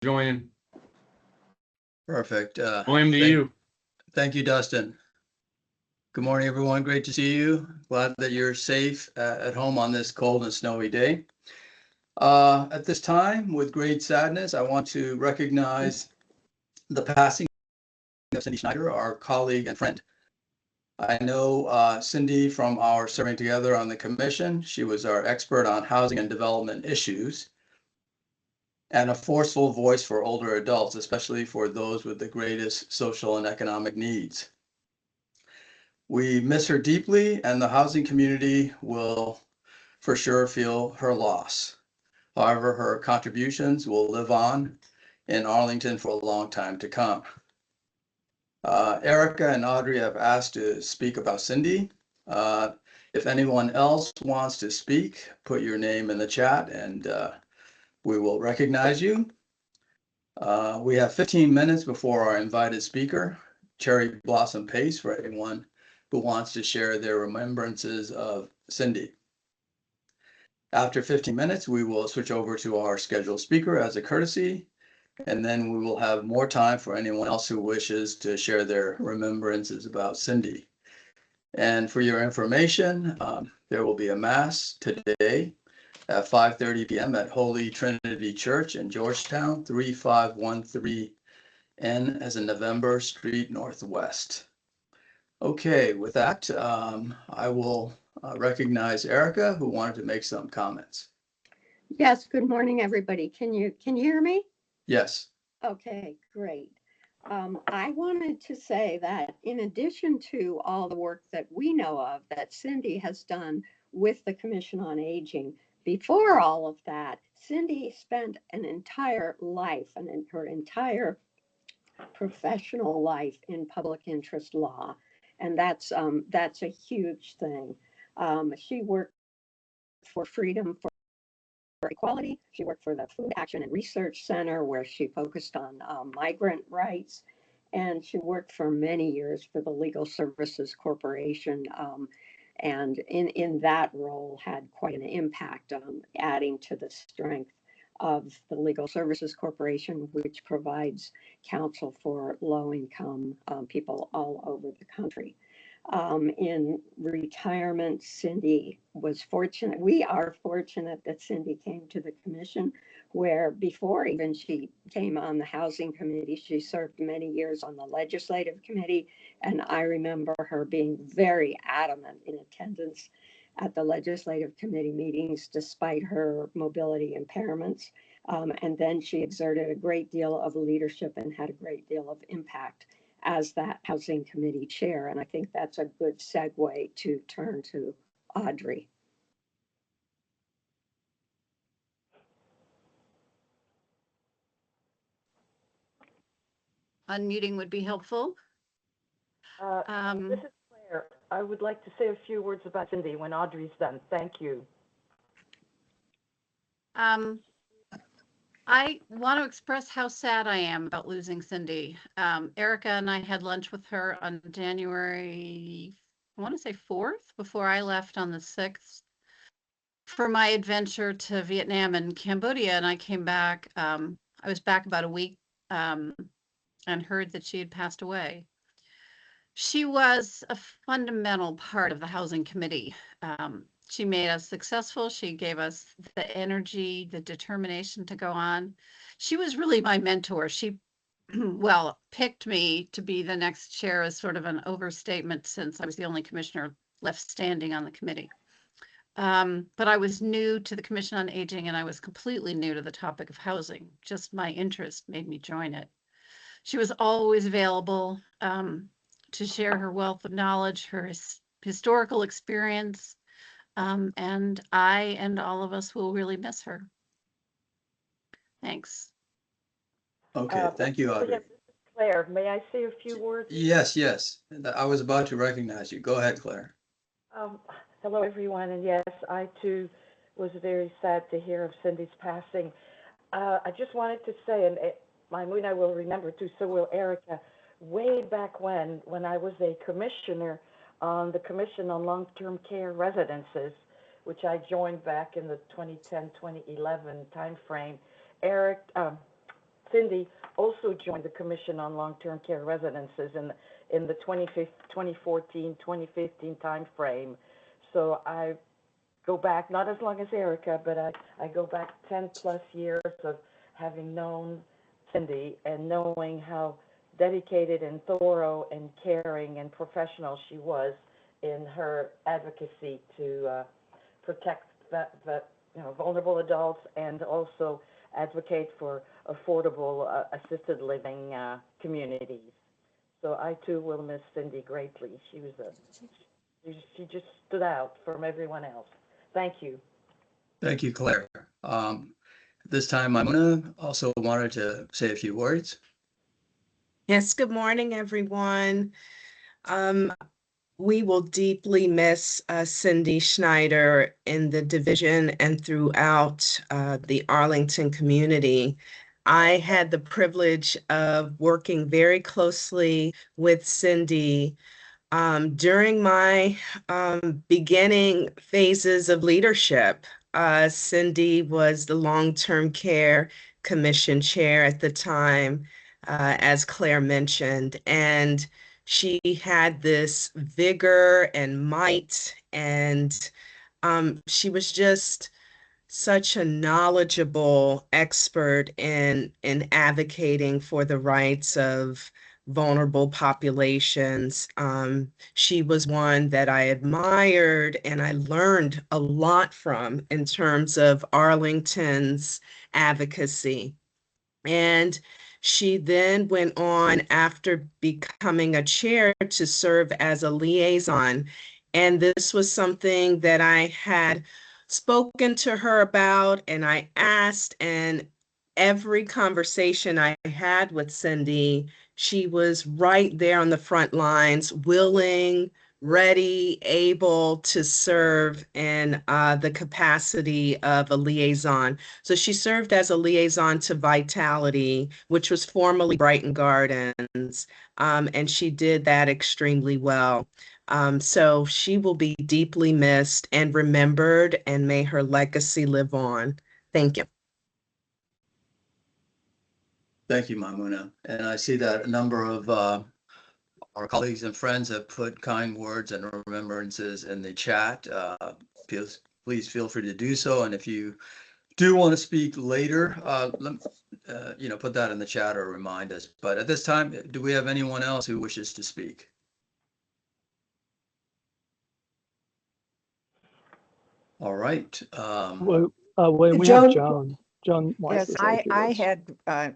joining. Perfect. William, to you. Thank you, Dustin. Good morning, everyone. Great to see you. Glad that you're safe at home on this cold and snowy day. At this time, with great sadness, I want to recognize the passing of Cindy Schneider, our colleague and friend. I know Cindy from our serving together on the commission. She was our expert on housing and development issues and a forceful voice for older adults, especially for those with the greatest social and economic needs. We miss her deeply, and the housing community will for sure feel her loss. However, her contributions will live on in Arlington for a long time to come. Erica and Audrey have asked to speak about Cindy. If anyone else wants to speak, put your name in the chat and we will recognize you. We have 15 minutes before our invited speaker, Cherry Blossom Pace, for anyone who wants to share their remembrances of Cindy. After 15 minutes, we will switch over to our scheduled speaker as a courtesy, and then we will have more time for anyone else who wishes to share their remembrances about Cindy. And for your information, there will be a mass today at 5:30 p.m. at Holy Trinity Church in Georgetown, 3513 N as in November Street Northwest. Okay, with that, I will recognize Erica, who wanted to make some comments. Yes, good morning, everybody. Can you hear me? Yes. Okay, great. I wanted to say that in addition to all the work that we know of that Cindy has done with the Commission on Aging, before all of that, Cindy spent an entire life and in her entire professional life in public interest law. And that's a huge thing. She worked for Freedom for Equality. She worked for the Food Action and Research Center, where she focused on migrant rights. And she worked for many years for the Legal Services Corporation. And in that role had quite an impact on adding to the strength of the Legal Services Corporation, which provides counsel for low-income people all over the country. In retirement, Cindy was fortunate. We are fortunate that Cindy came to the commission, where before even she came on the housing committee, she served many years on the legislative committee. And I remember her being very adamant in attendance at the legislative committee meetings, despite her mobility impairments. And then she exerted a great deal of leadership and had a great deal of impact as that housing committee chair. And I think that's a good segue to turn to Audrey. Unmuting would be helpful. This is Claire. I would like to say a few words about Cindy when Audrey's done. Thank you. I want to express how sad I am about losing Cindy. Erica and I had lunch with her on January, I want to say 4th, before I left on the 6th for my adventure to Vietnam and Cambodia. And I came back, I was back about a week and heard that she had passed away. She was a fundamental part of the housing committee. She made us successful. She gave us the energy, the determination to go on. She was really my mentor. She, well, picked me to be the next chair is sort of an overstatement, since I was the only commissioner left standing on the committee. But I was new to the Commission on Aging, and I was completely new to the topic of housing. Just my interest made me join it. She was always available to share her wealth of knowledge, her historical experience, and I and all of us will really miss her. Thanks. Okay, thank you, Audrey. Claire, may I say a few words? Yes. I was about to recognize you. Go ahead, Claire. Hello, everyone. And yes, I too was very sad to hear of Cindy's passing. I just wanted to say, and Maimuna will remember too, so will Erica, way back when I was a commissioner on the Commission on Long-Term Care Residences, which I joined back in the 2010-2011 timeframe. Cindy also joined the Commission on Long-Term Care Residences in the 2014, 2015 timeframe. So I go back, not as long as Erica, but I go back 10 plus years of having known Cindy and knowing how dedicated and thorough and caring and professional she was in her advocacy to protect vulnerable adults and also advocate for affordable assisted living communities. So I too will miss Cindy greatly. She just stood out from everyone else. Thank you. Thank you, Claire. This time, Maimuna also wanted to say a few words. Yes, good morning, everyone. We will deeply miss Cindy Schneider in the division and throughout the Arlington community. I had the privilege of working very closely with Cindy during my beginning phases of leadership. Cindy was the Long-Term Care Commission chair at the time, as Claire mentioned, and she had this vigor and might, and she was just such a knowledgeable expert in advocating for the rights of vulnerable populations. She was one that I admired and I learned a lot from in terms of Arlington's advocacy. And she then went on after becoming a chair to serve as a liaison. And this was something that I had spoken to her about and I asked, and every conversation I had with Cindy, she was right there on the front lines, willing, ready, able to serve in the capacity of a liaison. So she served as a liaison to Vitality, which was formerly Brighton Gardens, and she did that extremely well. So she will be deeply missed and remembered, and may her legacy live on. Thank you. Thank you, Maimuna. And I see that a number of our colleagues and friends have put kind words and remembrances in the chat. Please feel free to do so. And if you do want to speak later, put that in the chat or remind us. But at this time, do we have anyone else who wishes to speak? All right. Well, we Joan- have Joan. Joan wants Yes, to say a few I words.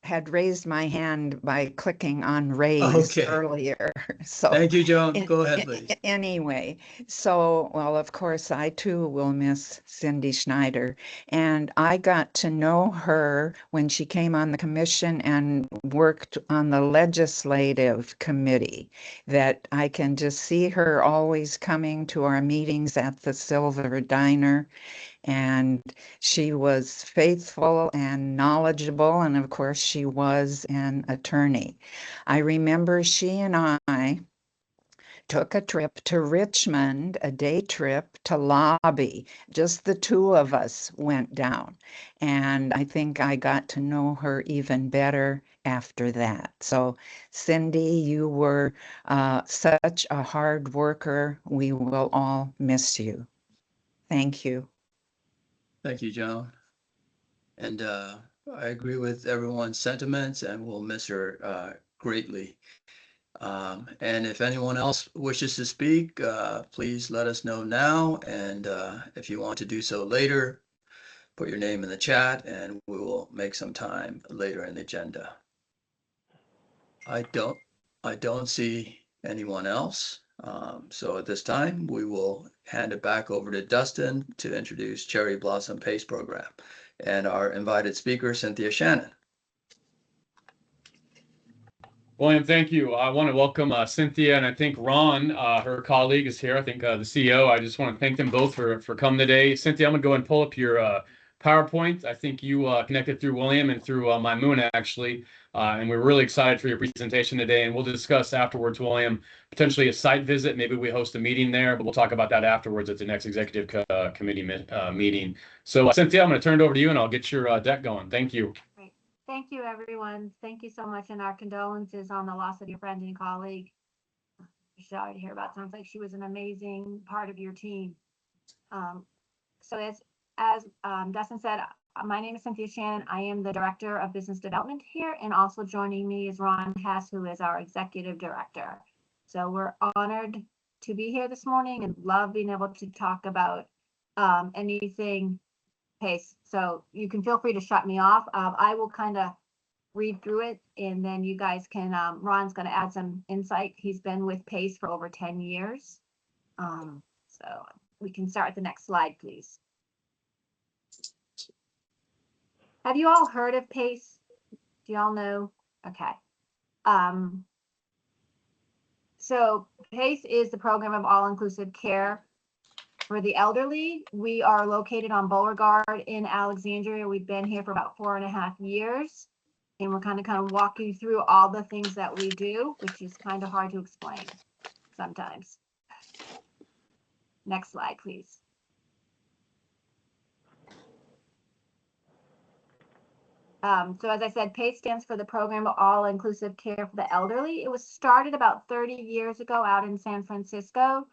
had raised my hand by clicking on raise Okay. earlier. So Thank you, Joan. Go ahead, please. Anyway, so, well, of course, I too will miss Cindy Schneider. And I got to know her when she came on the commission and worked on the legislative committee, that I can just see her always coming to our meetings at the Silver Diner. And she was faithful and knowledgeable, and of course she was an attorney. I remember she and I took a trip to Richmond, a day trip to lobby. Just the two of us went down, and I think I got to know her even better after that. So Cindy, you were such a hard worker. We will all miss you. Thank you. Thank you, Joan. And I agree with everyone's sentiments and we'll miss her greatly. And if anyone else wishes to speak, please let us know now. And if you want to do so later, put your name in the chat and we will make some time later in the agenda. I don't see anyone else. So at this time, we will hand it back over to Dustin to introduce Cherry Blossom PACE program and our invited speaker, Cynthia Shannon. William, thank you. I want to welcome Cynthia, and I think Ron, her colleague, is here. I think the CEO. I just want to thank them both for coming today. Cynthia, I'm going to go and pull up your PowerPoint. I think you connected through William and through Maimuna, actually. And we're really excited for your presentation today. And we'll discuss afterwards, William, potentially a site visit. Maybe we host a meeting there, but we'll talk about that afterwards at the next executive committee meeting. So Cynthia, I'm going to turn it over to you and I'll get your deck going. Thank you. Thank you, everyone. Thank you so much, and our condolences on the loss of your friend and colleague. Sorry to hear about. Sounds like she was an amazing part of your team. So as Dustin said, my name is Cynthia Shannon. I am the Director of Business Development here, and also joining me is Ron Hess, who is our Executive Director. So we're honored to be here this morning and love being able to talk about anything PACE. So you can feel free to shut me off. I will kind of read through it, and then you guys can, Ron's going to add some insight. He's been with PACE for over 10 years. So we can start at the next slide, please. Have you all heard of PACE? Do y'all know? Okay. So PACE is the program of all-inclusive care for the elderly. We are located on Beauregard in Alexandria. We've been here for about 4.5 years. And we're kind of walk you through all the things that we do, which is kind of hard to explain sometimes. Next slide, please. So as I said, PACE stands for the Program of All-Inclusive Care for the Elderly. It was started about 30 years ago out in San Francisco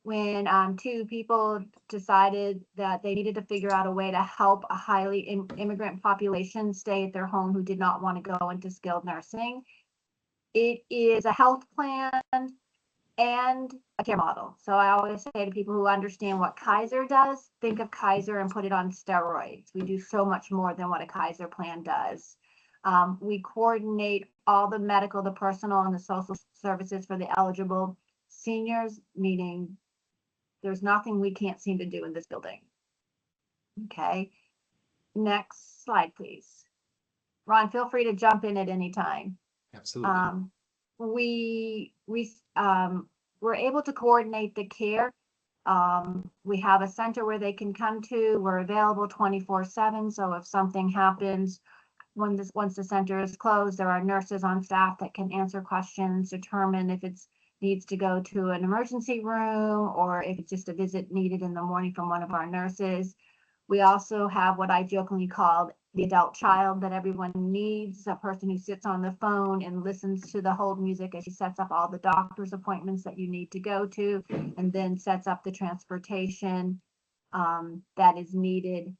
when two people decided that they needed to figure out a way to help a highly immigrant population stay at their home who did not want to go into skilled nursing. It is a health plan and a care model. So I always say to people who understand what Kaiser does, think of Kaiser and put it on steroids. We do so much more than what a Kaiser plan does. We coordinate all the medical, the personal, and the social services for the eligible seniors, meaning there's nothing we can't seem to do in this building. Okay, next slide, please. Ron, feel free to jump in at any time. Absolutely. We're able to coordinate the care. We have a center where they can come to. We're available 24/7. So if something happens once the center is closed, there are nurses on staff that can answer questions, determine if it needs to go to an emergency room or if it's just a visit needed in the morning from one of our nurses. We also have what I jokingly called the adult child that everyone needs, a person who sits on the phone and listens to the hold music as she sets up all the doctor's appointments that you need to go to, and then sets up the transportation that is needed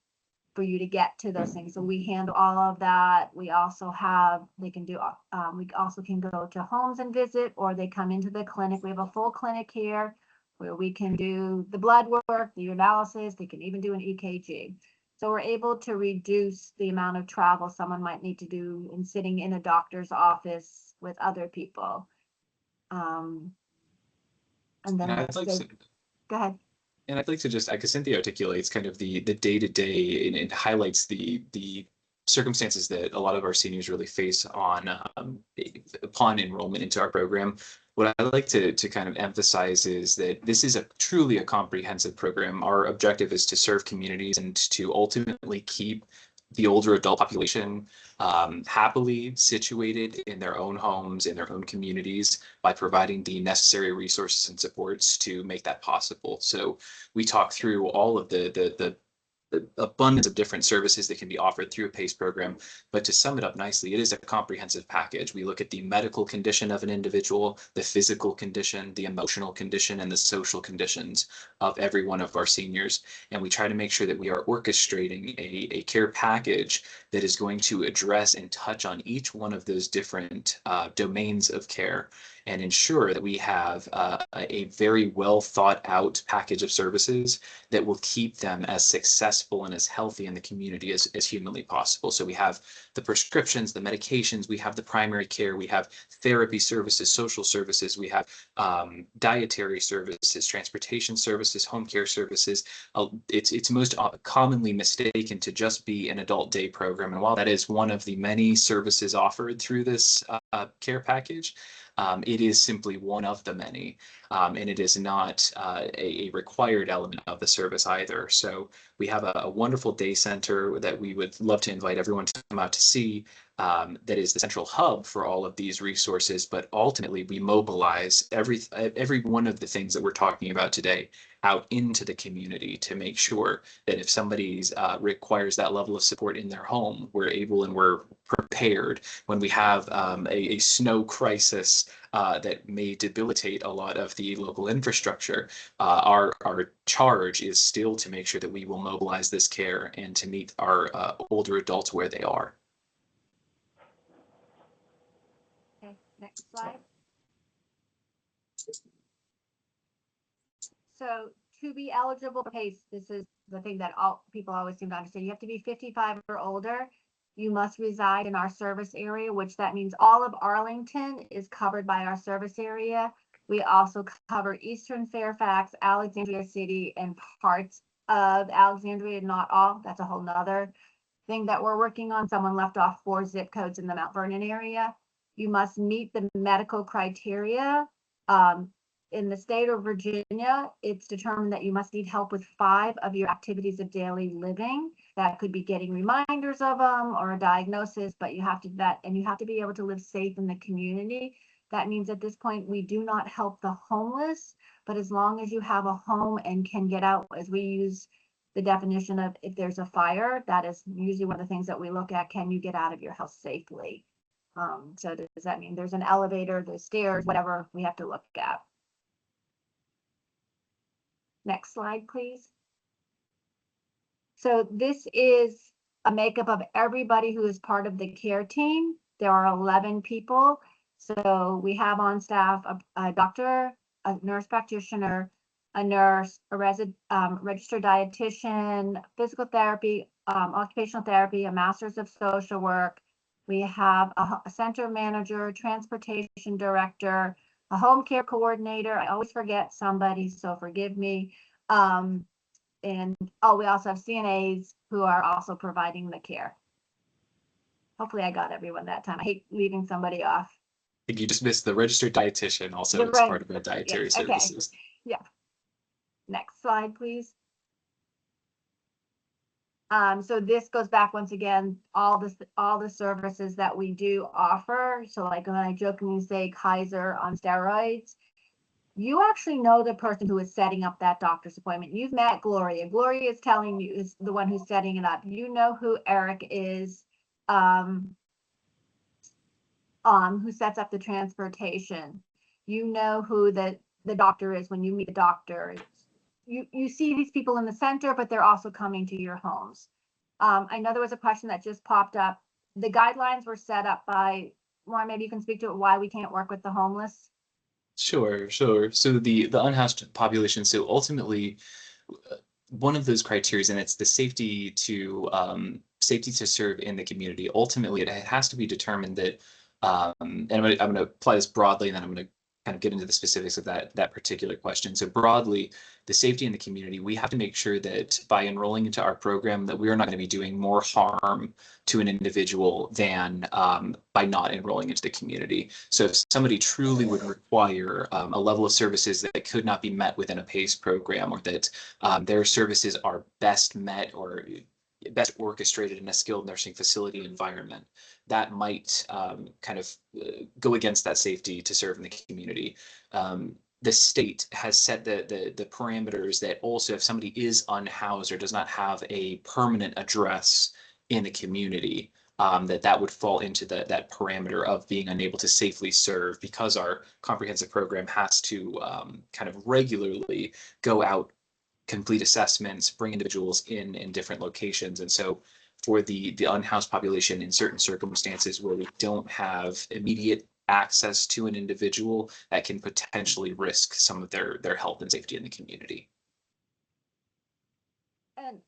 for you to get to those things. So we handle all of that. We also have, we also can go to homes and visit, or they come into the clinic. We have a full clinic here where we can do the blood work, the urinalysis, they can even do an EKG. So we're able to reduce the amount of travel someone might need to do in sitting in a doctor's office with other people. And then And I'd like to, go ahead. And I'd like to just, because Cynthia articulates kind of the day-to-day and it highlights the circumstances that a lot of our seniors really face on upon enrollment into our program. What I like to kind of emphasize is that this is truly a comprehensive program. Our objective is to serve communities and to ultimately keep the older adult population happily situated in their own homes, in their own communities, by providing the necessary resources and supports to make that possible. So we talk through all of the abundance of different services that can be offered through a PACE program. But to sum it up nicely, it is a comprehensive package. We look at the medical condition of an individual, the physical condition, the emotional condition, and the social conditions of every one of our seniors. And we try to make sure that we are orchestrating a care package that is going to address and touch on each one of those different domains of care, and ensure that we have a very well thought out package of services that will keep them as successful and as healthy in the community as humanly possible. So we have the prescriptions, the medications, we have the primary care, we have therapy services, social services, we have dietary services, transportation services, home care services. It's most commonly mistaken to just be an adult day program. And while that is one of the many services offered through this care package, it is simply one of the many, and it is not a required element of the service either. So we have a wonderful day center that we would love to invite everyone to come out to see, that is the central hub for all of these resources. But ultimately, we mobilize every one of the things that we're talking about today out into the community to make sure that if somebody's requires that level of support in their home, we're able and we're prepared when we have a snow crisis that may debilitate a lot of the local infrastructure. Our charge is still to make sure that we will mobilize this care and to meet our older adults where they are. Okay, next slide. So to be eligible for PACE, this is the thing that all people always seem to understand. You have to be 55 or older. You must reside in our service area, which that means all of Arlington is covered by our service area. We also cover Eastern Fairfax, Alexandria City, and parts of Alexandria, not all. That's a whole nother thing that we're working on. Someone left off 4 zip codes in the Mount Vernon area. You must meet the medical criteria. In the state of Virginia, it's determined that you must need help with 5 of your activities of daily living. That could be getting reminders of them or a diagnosis, but you have to you have to be able to live safe in the community. That means at this point, we do not help the homeless, but as long as you have a home and can get out, as we use the definition of if there's a fire, that is usually one of the things that we look at. Can you get out of your house safely? So does that mean there's an elevator, there's stairs, whatever we have to look at? Next slide, please. So this is a makeup of everybody who is part of the care team. There are 11 people. So we have on staff a doctor, a nurse practitioner, a nurse, a registered dietitian, physical therapy, occupational therapy, a master's of social work. We have a center manager, transportation director, a home care coordinator. I always forget somebody, so forgive me. And we also have CNAs who are also providing the care. Hopefully I got everyone that time. I hate leaving somebody off. I think you just missed the registered dietitian also as part of our dietary services. Yeah. Next slide, please. So this goes back once again, all the services that we do offer. So like when I jokingly say Kaiser on steroids, you actually know the person who is setting up that doctor's appointment. You've met Gloria. Gloria is telling you, is the one who's setting it up. You know who Eric is, who sets up the transportation. You know who the doctor is when you meet the doctor. You see these people in the center, but they're also coming to your homes. I know there was a question that just popped up. The guidelines were set up by, Ron, maybe you can speak to it, why we can't work with the homeless. Sure. So the unhoused population. So ultimately, one of those criteria, and it's the safety to serve in the community. Ultimately, it has to be determined that, and I'm going to apply this broadly, and then I'm going to kind of get into the specifics of that particular question. So broadly, the safety in the community, we have to make sure that by enrolling into our program that we are not going to be doing more harm to an individual than by not enrolling into the community. So if somebody truly would require a level of services that could not be met within a PACE program, or that their services are best met or best orchestrated in a skilled nursing facility environment, that might kind of go against that safety to serve in the community. The state has set the parameters that also if somebody is unhoused or does not have a permanent address in the community, that would fall into that parameter of being unable to safely serve, because our comprehensive program has to kind of regularly go out, complete assessments, bring individuals in different locations. And so for the unhoused population, in certain circumstances where we don't have immediate access to an individual, that can potentially risk some of their health and safety in the community. And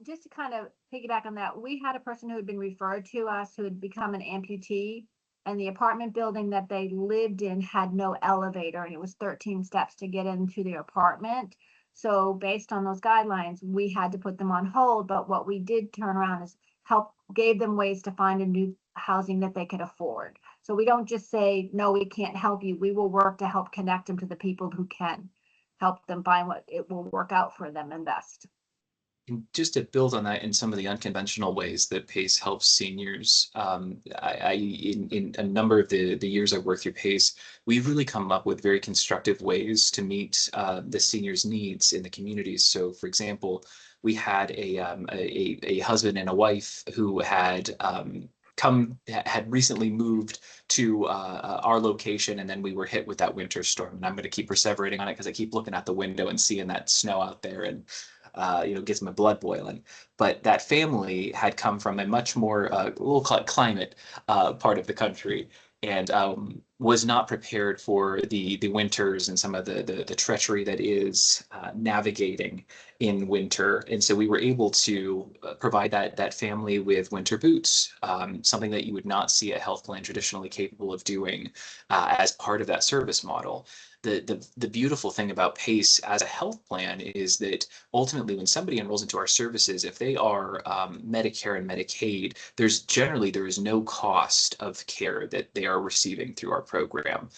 just to kind of piggyback on that, we had a person who had been referred to us who had become an amputee, and the apartment building that they lived in had no elevator, and it was 13 steps to get into the apartment. So based on those guidelines, we had to put them on hold. But what we did turn around is gave them ways to find a new housing that they could afford. So we don't just say, no, we can't help you. We will work to help connect them to the people who can help them find what it will work out for them and best. And just to build on that in some of the unconventional ways that PACE helps seniors, in a number of the years I've worked through PACE, we've really come up with very constructive ways to meet the seniors' needs in the communities. So, for example, we had a husband and a wife who had had recently moved to our location, and then we were hit with that winter storm. And I'm going to keep perseverating on it because I keep looking out the window and seeing that snow out there, and gets my blood boiling. But that family had come from a much more we'll call it climate part of the country, and was not prepared for the winters and some of the treachery that is navigating in winter. And so we were able to provide that family with winter boots, something that you would not see a health plan traditionally capable of doing as part of that service model. The beautiful thing about PACE as a health plan is that ultimately when somebody enrolls into our services, if they are Medicare and Medicaid, there is no cost of care that they are receiving through our program.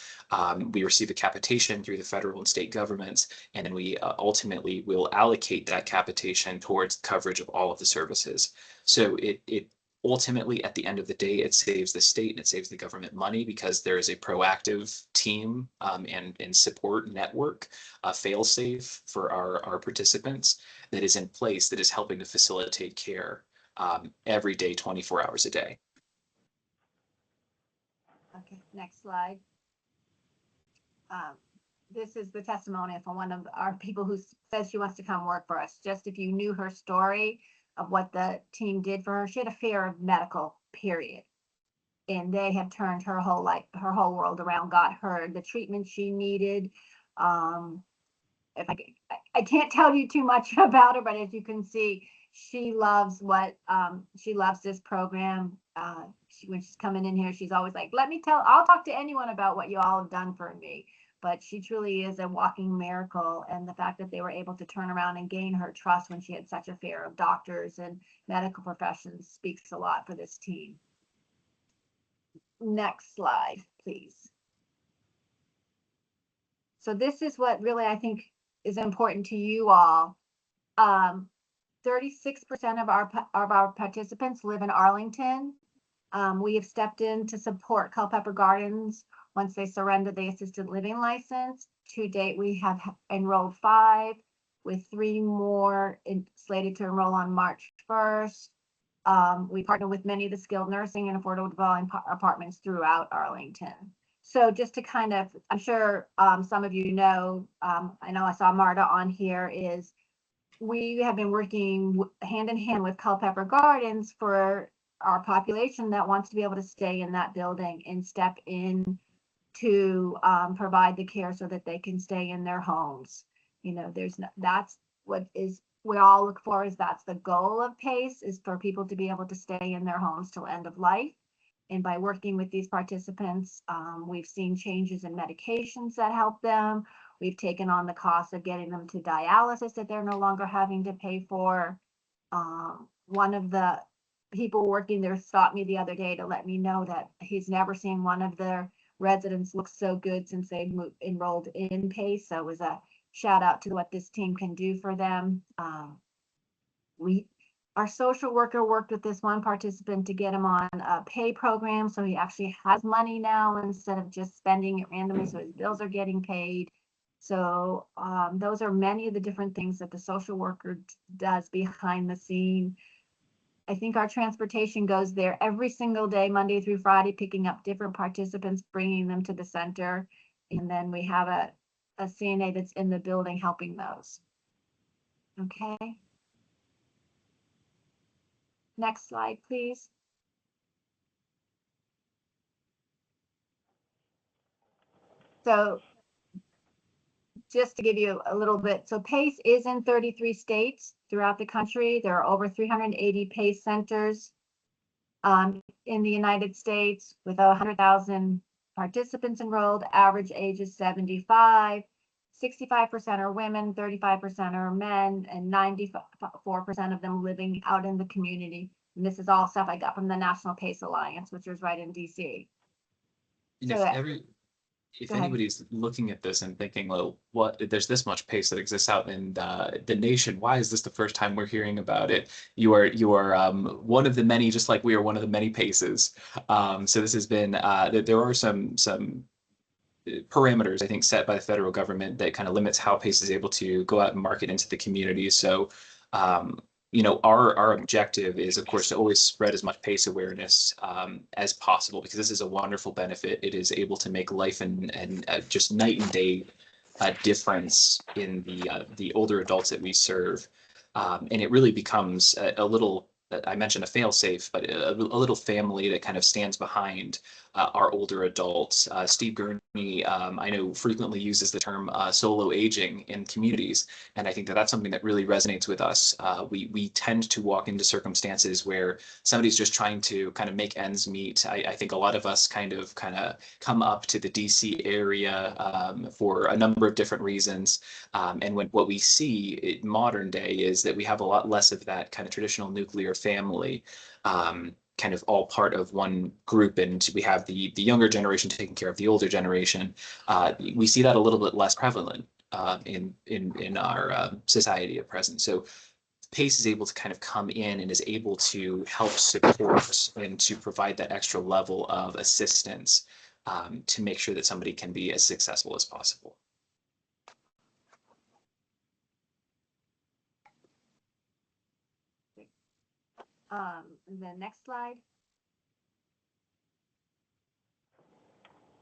We receive a capitation through the federal and state governments, and then we ultimately will allocate that capitation towards coverage of all of the services. So it ultimately, at the end of the day, it saves the state and it saves the government money because there is a proactive team and support network, a fail-safe for our participants that is in place that is helping to facilitate care every day, 24 hours a day. Okay, next slide. This is the testimonial from one of our people who says she wants to come work for us. Just if you knew her story of what the team did for her, she had a fear of medical, period. And they have turned her whole life, her whole world around, got her the treatment she needed. If I can't tell you too much about her, but as you can see, she loves she loves this program. When she's coming in here, she's always like, I'll talk to anyone about what you all have done for me. But she truly is a walking miracle. And the fact that they were able to turn around and gain her trust when she had such a fear of doctors and medical professions speaks a lot for this team. Next slide, please. So this is what really I think is important to you all. 36% of our participants live in Arlington. We have stepped in to support Culpeper Gardens once they surrender the assisted living license. To date, we have enrolled 5, with 3 more slated to enroll on March 1st. We partner with many of the skilled nursing and affordable dwelling apartments throughout Arlington. So just to kind of, I'm sure some of you know, I know I saw Marta on here, is we have been working hand in hand with Culpeper Gardens for our population that wants to be able to stay in that building and step in to provide the care so that they can stay in their homes. You know, that's what is we all look for, is that's the goal of PACE, is for people to be able to stay in their homes till end of life. And by working with these participants, we've seen changes in medications that help them. We've taken on the cost of getting them to dialysis that they're no longer having to pay for. One of the people working there stopped me the other day to let me know that he's never seen one of their residents look so good since they enrolled in PACE. So it was a shout out to what this team can do for them. Our social worker worked with this one participant to get him on a pay program, so he actually has money now instead of just spending it randomly, so his bills are getting paid. So those are many of the different things that the social worker does behind the scene. I think our transportation goes there every single day, Monday through Friday, picking up different participants, bringing them to the center. And then we have a CNA that's in the building helping those. Okay. Next slide, please. So just to give you a little bit, so PACE is in 33 states throughout the country. There are over 380 PACE centers in the United States with 100,000 participants enrolled. Average age is 75. 65% are women, 35% are men, and 94% of them living out in the community. And this is all stuff I got from the National PACE Alliance, which is right in DC. And So if Go ahead. anybody's looking at this and thinking, well, what, there's this much PACE that exists out in the nation. Why is this the first time we're hearing about it? You are one of the many, just like we are one of the many PACEs. So this has been, there are some parameters, I think, set by the federal government that kind of limits how PACE is able to go out and market into the community. So, our objective is, of course, to always spread as much PACE awareness as possible, because this is a wonderful benefit. It is able to make life and just night and day difference in the older adults that we serve. And it really becomes a little, I mentioned a fail safe, but a little family that kind of stands behind our older adults. Steve Gurney, I know, frequently uses the term solo aging in communities. And I think that that's something that really resonates with us. We tend to walk into circumstances where somebody's just trying to kind of make ends meet. I think a lot of us kind of come up to the DC area for a number of different reasons. And what we see in modern day is that we have a lot less of that kind of traditional nuclear family, kind of all part of one group, and we have the younger generation taking care of the older generation. We see that a little bit less prevalent in our society at present. So PACE is able to kind of come in and is able to help support and to provide that extra level of assistance to make sure that somebody can be as successful as possible. The next slide.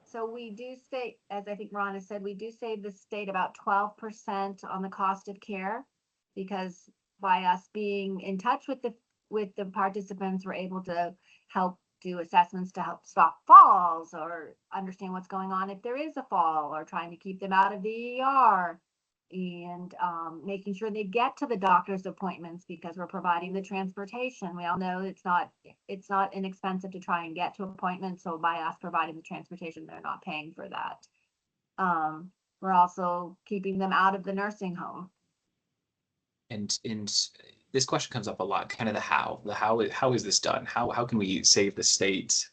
So we do state, as I think Ron has said, we do save the state about 12% on the cost of care, because by us being in touch with the participants, we're able to help do assessments to help stop falls or understand what's going on if there is a fall, or trying to keep them out of the ER, and making sure they get to the doctor's appointments, because we're providing the transportation. We all know it's not inexpensive to try and get to appointments. So by us providing the transportation, they're not paying for that. We're also keeping them out of the nursing home. And this question comes up a lot, kind of the how is this done? How can we save the state?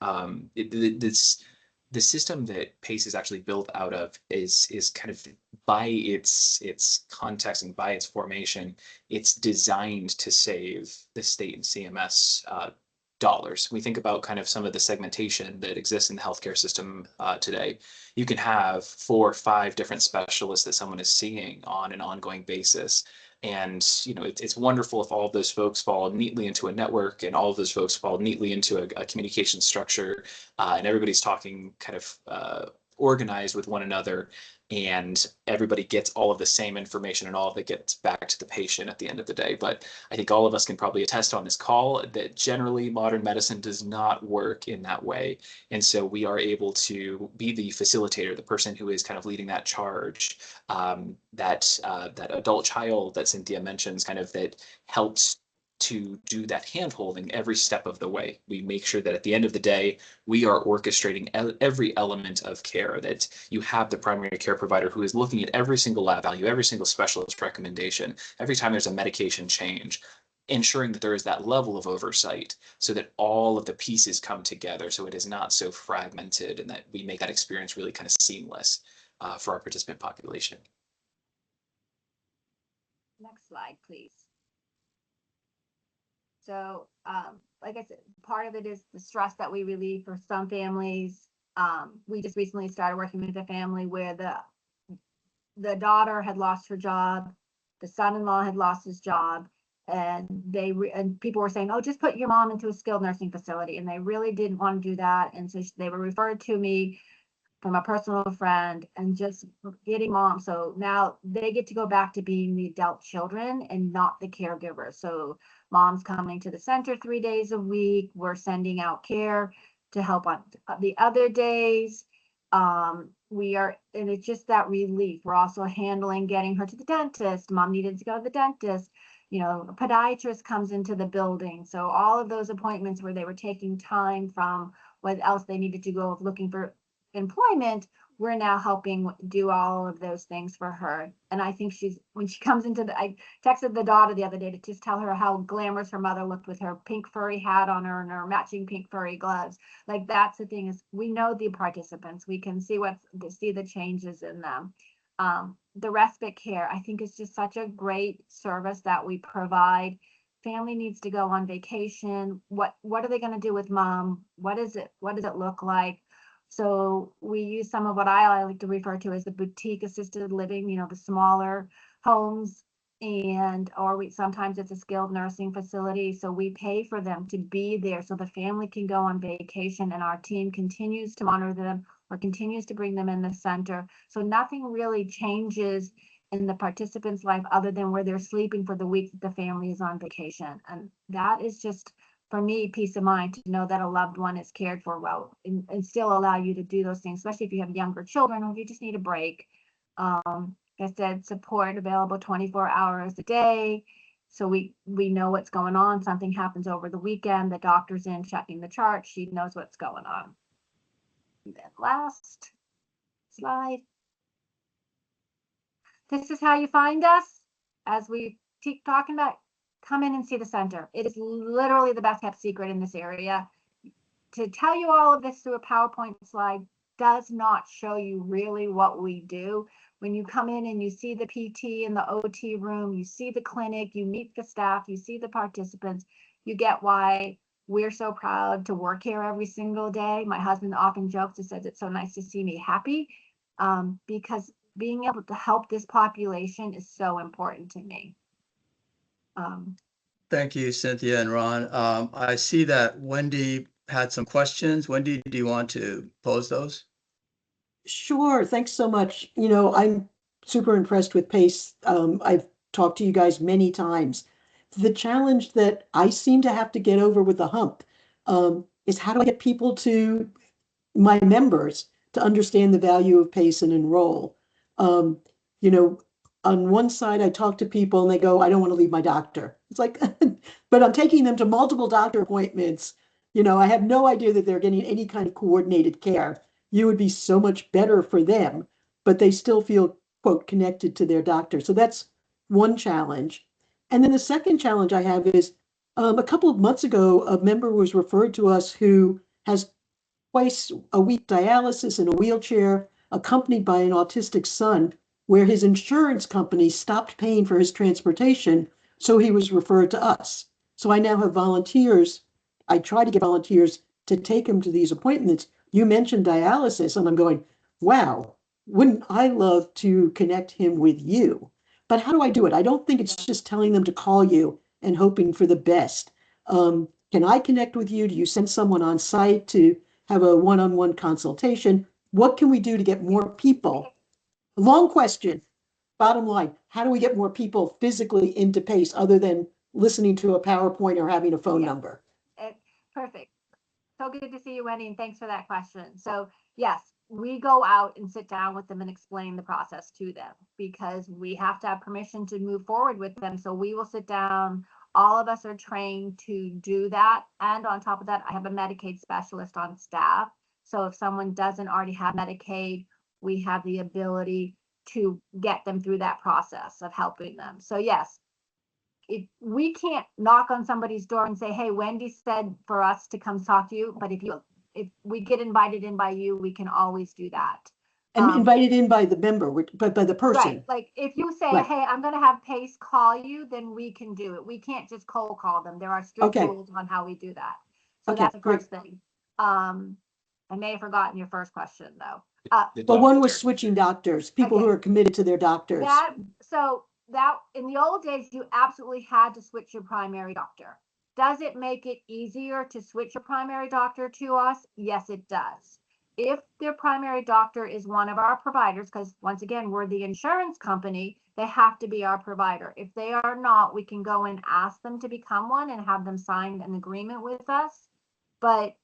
The system that PACE is actually built out of is kind of, by its context and by its formation, it's designed to save the state and CMS dollars. We think about kind of some of the segmentation that exists in the healthcare system today. You can have 4 or 5 different specialists that someone is seeing on an ongoing basis. And, it's wonderful if all of those folks fall neatly into a network, and all of those folks fall neatly into a communication structure, and everybody's talking kind of organized with one another, and everybody gets all of the same information, and all of it gets back to the patient at the end of the day. But I think all of us can probably attest on this call that generally modern medicine does not work in that way. And so we are able to be the facilitator, the person who is kind of leading that charge, that adult child that Cynthia mentions, kind of, that helps to do that hand-holding every step of the way. We make sure that at the end of the day, we are orchestrating every element of care, that you have the primary care provider who is looking at every single lab value, every single specialist recommendation, every time there's a medication change, ensuring that there is that level of oversight so that all of the pieces come together, so it is not so fragmented, and that we make that experience really kind of seamless for our participant population. Next slide, please. So, like I said, part of it is the stress that we relieve for some families. We just recently started working with a family where the daughter had lost her job, the son-in-law had lost his job, and and people were saying, "Oh, just put your mom into a skilled nursing facility," and they really didn't want to do that, and so they were referred to me from a personal friend, and just getting mom. So now they get to go back to being the adult children and not the caregiver. So mom's coming to the center 3 days a week. We're sending out care to help on the other days. And it's just that relief. We're also handling getting her to the dentist. Mom needed to go to the dentist. A podiatrist comes into the building. So all of those appointments where they were taking time from what else they needed to go looking for employment, we're now helping do all of those things for her. And I think when she comes into I texted the daughter the other day to just tell her how glamorous her mother looked with her pink furry hat on her and her matching pink furry gloves. Like, that's the thing, is we know the participants, we can see the changes in them. The respite care, I think, is just such a great service that we provide. Family needs to go on vacation. What are they going to do with mom? What does it look like? So we use some of what I like to refer to as the boutique assisted living, the smaller homes, or sometimes it's a skilled nursing facility. So we pay for them to be there so the family can go on vacation, and our team continues to monitor them or continues to bring them in the center. So nothing really changes in the participant's life other than where they're sleeping for the week that the family is on vacation. And that is just, for me, peace of mind to know that a loved one is cared for well, and still allow you to do those things, especially if you have younger children or if you just need a break. Like I said, support available 24 hours a day. So we know what's going on. Something happens over the weekend, the doctor's in checking the chart. She knows what's going on. And then last slide. This is how you find us. As we keep talking about, come in and see the center. It is literally the best kept secret in this area. To tell you all of this through a PowerPoint slide does not show you really what we do. When you come in and you see the PT in the OT room, you see the clinic, you meet the staff, you see the participants, you get why we're so proud to work here every single day. My husband often jokes and says, it's so nice to see me happy, because being able to help this population is so important to me. Thank you, Cynthia and Ron. I see that Wendy had some questions. Wendy, do you want to pose those? Sure, thanks so much. I'm super impressed with PACE. I've talked to you guys many times. The challenge that I seem to have to get over with the hump is, how do I get people my members to understand the value of PACE and enroll? On one side, I talk to people and they go, I don't want to leave my doctor. It's like, but I'm taking them to multiple doctor appointments. I have no idea that they're getting any kind of coordinated care. You would be so much better for them, but they still feel, quote, connected to their doctor. So that's one challenge. And then the second challenge I have is, a couple of months ago, a member was referred to us who has twice a week dialysis in a wheelchair, accompanied by an autistic son, where his insurance company stopped paying for his transportation, so he was referred to us. So I now have volunteers. I try to get volunteers to take him to these appointments. You mentioned dialysis, and I'm going, wow, wouldn't I love to connect him with you? But how do I do it? I don't think it's just telling them to call you and hoping for the best. Can I connect with you? Do you send someone on site to have a one-on-one consultation? What can we do to get more people? Long question. Bottom line, how do we get more people physically into PACE other than listening to a PowerPoint or having a phone number? Perfect. So good to see you, Wendy, and thanks for that question. So yes, we go out and sit down with them and explain the process to them, because we have to have permission to move forward with them. So we will sit down. All of us are trained to do that. And on top of that, I have a Medicaid specialist on staff. So if someone doesn't already have Medicaid, we have the ability to get them through that process of helping them. So yes, we can't knock on somebody's door and say, hey, Wendy said for us to come talk to you, but if we get invited in by you, we can always do that. And invited in by the member, but by the person. Right. Like if you say, right. Hey, I'm going to have PACE call you, then we can do it. We can't just cold call them. There are strict rules on how we do that. So that's the first thing. I may have forgotten your first question though. But one was switching doctors, people who are committed to their doctors. That in the old days, you absolutely had to switch your primary doctor. Does it make it easier to switch your primary doctor to us? Yes, it does. If their primary doctor is one of our providers, because once again, we're the insurance company, they have to be our provider. If they are not, we can go and ask them to become one and have them sign an agreement with us. But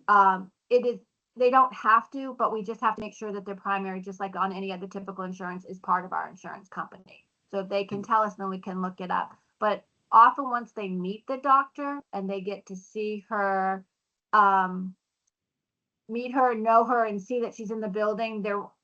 they don't have to, but we just have to make sure that their primary, just like on any other typical insurance, is part of our insurance company. So if they can tell us, then we can look it up. But often once they meet the doctor and they get to see her, meet her, know her, and see that she's in the building,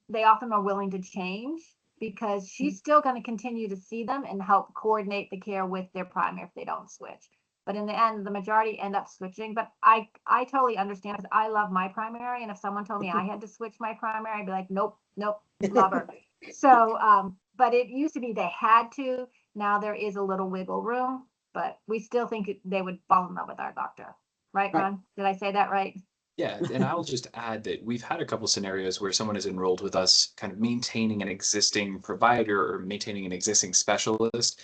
they often are willing to change because she's still going to continue to see them and help coordinate the care with their primary if they don't switch. But in the end, the majority end up switching. But I totally understand because I love my primary. And if someone told me I had to switch my primary, I'd be like, nope, nope, love her. So, but it used to be they had to. Now there is a little wiggle room, but we still think they would fall in love with our doctor. Right, Right. Ron? Did I say that right? Yeah, and I'll just add that we've had a couple scenarios where someone is enrolled with us, kind of maintaining an existing provider or maintaining an existing specialist.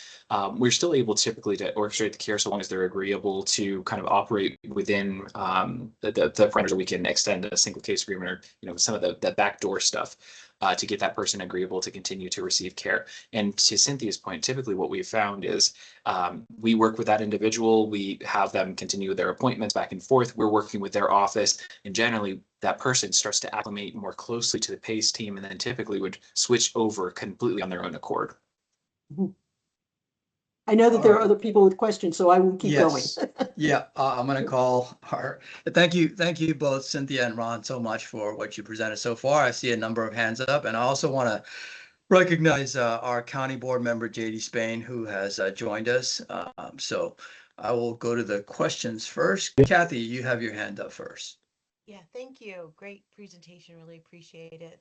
We're still able typically to orchestrate the care so long as they're agreeable to kind of operate within the parameters. We can extend a single case agreement or some of the backdoor stuff to get that person agreeable to continue to receive care. And to Cynthia's point, typically what we've found is we work with that individual, we have them continue their appointments back and forth. We're working with their office, and generally that person starts to acclimate more closely to the PACE team and then typically would switch over completely on their own accord. I know that there are Alright. other people with questions, so I will keep going. Yes. Yeah, I'm going to call thank you both, Cynthia and Ron, so much for what you presented so far. I see a number of hands up, and I also want to recognize our county board member, JD Spain, who has joined us. So I will go to the questions first. Kathy, you have your hand up first. Yeah, thank you. Great presentation. Really appreciate it.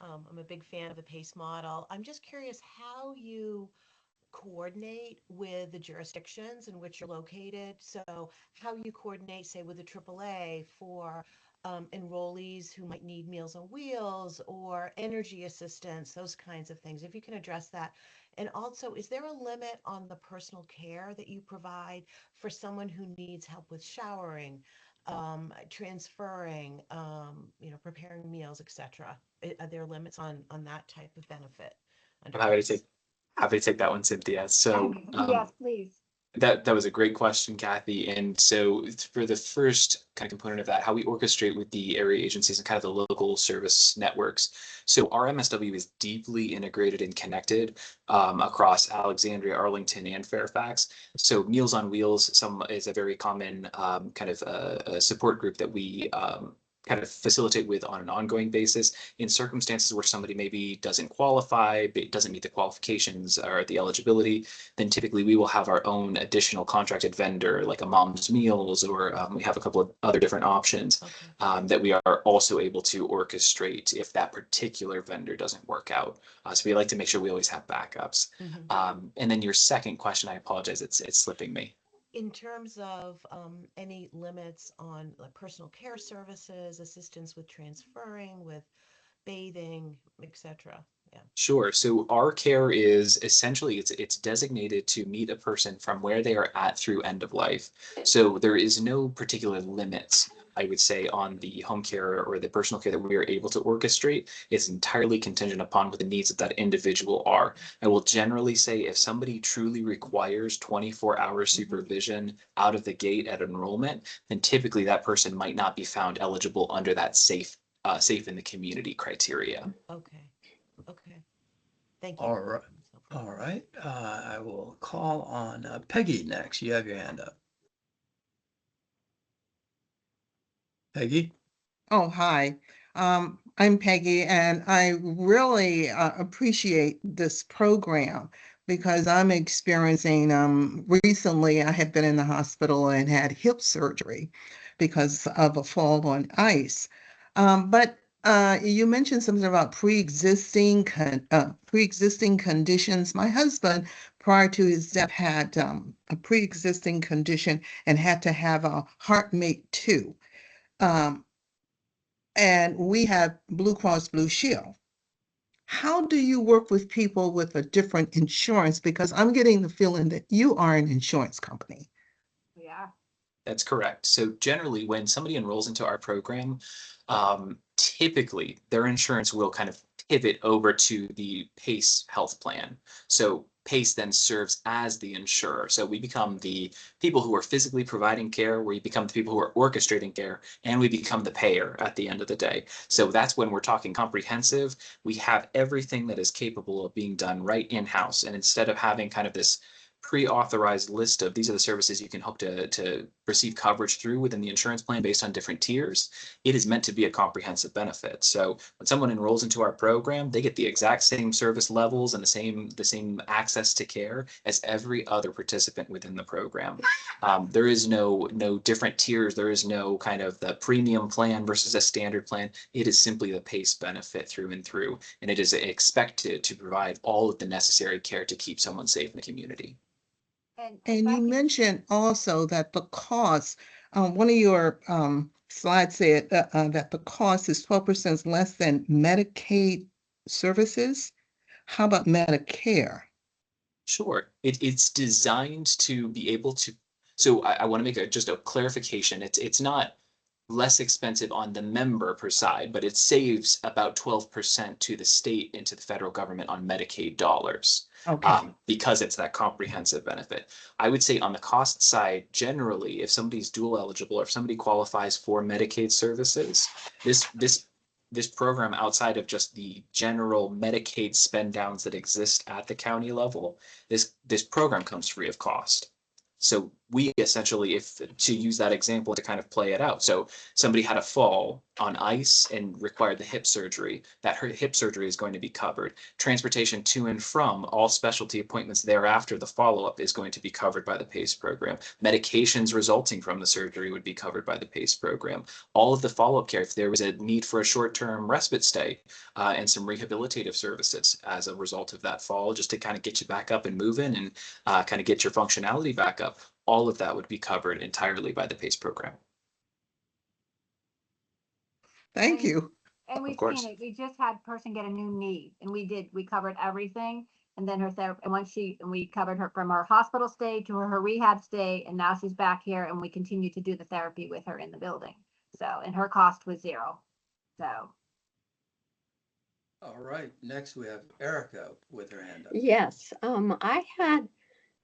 I'm a big fan of the PACE model. I'm just curious how you coordinate with the jurisdictions in which you're located. So how you coordinate, say, with the AAA for enrollees who might need Meals on Wheels or energy assistance, those kinds of things. If you can address that. And also, is there a limit on the personal care that you provide for someone who needs help with showering, transferring, preparing meals, etc.? Are there limits on that type of benefit? I'm happy to take that one, Cynthia. So Yes, please. that was a great question, Kathy. And so for the first kind of component of that, how we orchestrate with the area agencies and kind of the local service networks. So our MSW is deeply integrated and connected across Alexandria, Arlington, and Fairfax. So Meals on Wheels is a very common kind of a support group that we kind of facilitate with on an ongoing basis in circumstances where somebody maybe doesn't qualify, doesn't meet the qualifications or the eligibility, then typically we will have our own additional contracted vendor like a Mom's Meals, or we have a couple of other different options that we are also able to orchestrate if that particular vendor doesn't work out. So we like to make sure we always have backups. And then your second question, I apologize, it's slipping me. In terms of any limits on personal care services, assistance with transferring, with bathing, etc. Yeah. Sure. So our care is essentially it's designated to meet a person from where they are at through end of life. So there is no particular limits, I would say, on the home care or the personal care that we are able to orchestrate. It's entirely contingent upon what the needs of that individual are. I will generally say if somebody truly requires 24-hour supervision out of the gate at enrollment, then typically that person might not be found eligible under that safe in the community criteria. Okay. Thank you. All right. All right. I will call on Peggy next. You have your hand up. Peggy? Oh, hi. I'm Peggy, and I really appreciate this program because I'm experiencing, recently I have been in the hospital and had hip surgery because of a fall on ice. But you mentioned something about pre-existing conditions. My husband, prior to his death, had a pre-existing condition and had to have a HeartMate 2. And we have Blue Cross Blue Shield. How do you work with people with a different insurance? Because I'm getting the feeling that you are an insurance company. Yeah. That's correct. So generally, when somebody enrolls into our program, typically their insurance will kind of pivot over to the PACE health plan. So PACE then serves as the insurer. So we become the people who are physically providing care, we become the people who are orchestrating care, and we become the payer at the end of the day. So that's when we're talking comprehensive. We have everything that is capable of being done right in-house. And instead of having kind of this pre-authorized list of these are the services you can hope to receive coverage through within the insurance plan based on different tiers. It is meant to be a comprehensive benefit. So when someone enrolls into our program, they get the exact same service levels and the same access to care as every other participant within the program. There is no different tiers. There is no kind of the premium plan versus a standard plan. It is simply the PACE benefit through and through, and it is expected to provide all of the necessary care to keep someone safe in the community. And you mentioned also that the cost, one of your slides said that the cost is 12% less than Medicaid services. How about Medicare? Sure. It's designed to be able to, so I want to make just a clarification. It's not less expensive on the member per side, but it saves about 12% to the state and to the federal government on Medicaid dollars. Okay. Because it's that comprehensive benefit. I would say on the cost side, generally, if somebody's dual eligible or if somebody qualifies for Medicaid services, this program, outside of just the general Medicaid spend downs that exist at the county level, this program comes free of cost. So we essentially, if to use that example to kind of play it out. So somebody had a fall on ice and required the hip surgery. That hip surgery is going to be covered. Transportation to and from all specialty appointments thereafter, the follow-up is going to be covered by the PACE program. Medications resulting from the surgery would be covered by the PACE program. All of the follow-up care, if there was a need for a short-term respite stay and some rehabilitative services as a result of that fall, just to kind of get you back up and moving and kind of get your functionality back up, all of that would be covered entirely by the PACE program. Thank you. And we've course. seen it. We just had a person get a new knee, and we covered everything. And then her therapy, and we covered her from her hospital stay to her rehab stay, and now she's back here, and we continue to do the therapy with her in the building. So, and her cost was zero. So. All right, next we have Erica with her hand up. Yes, I had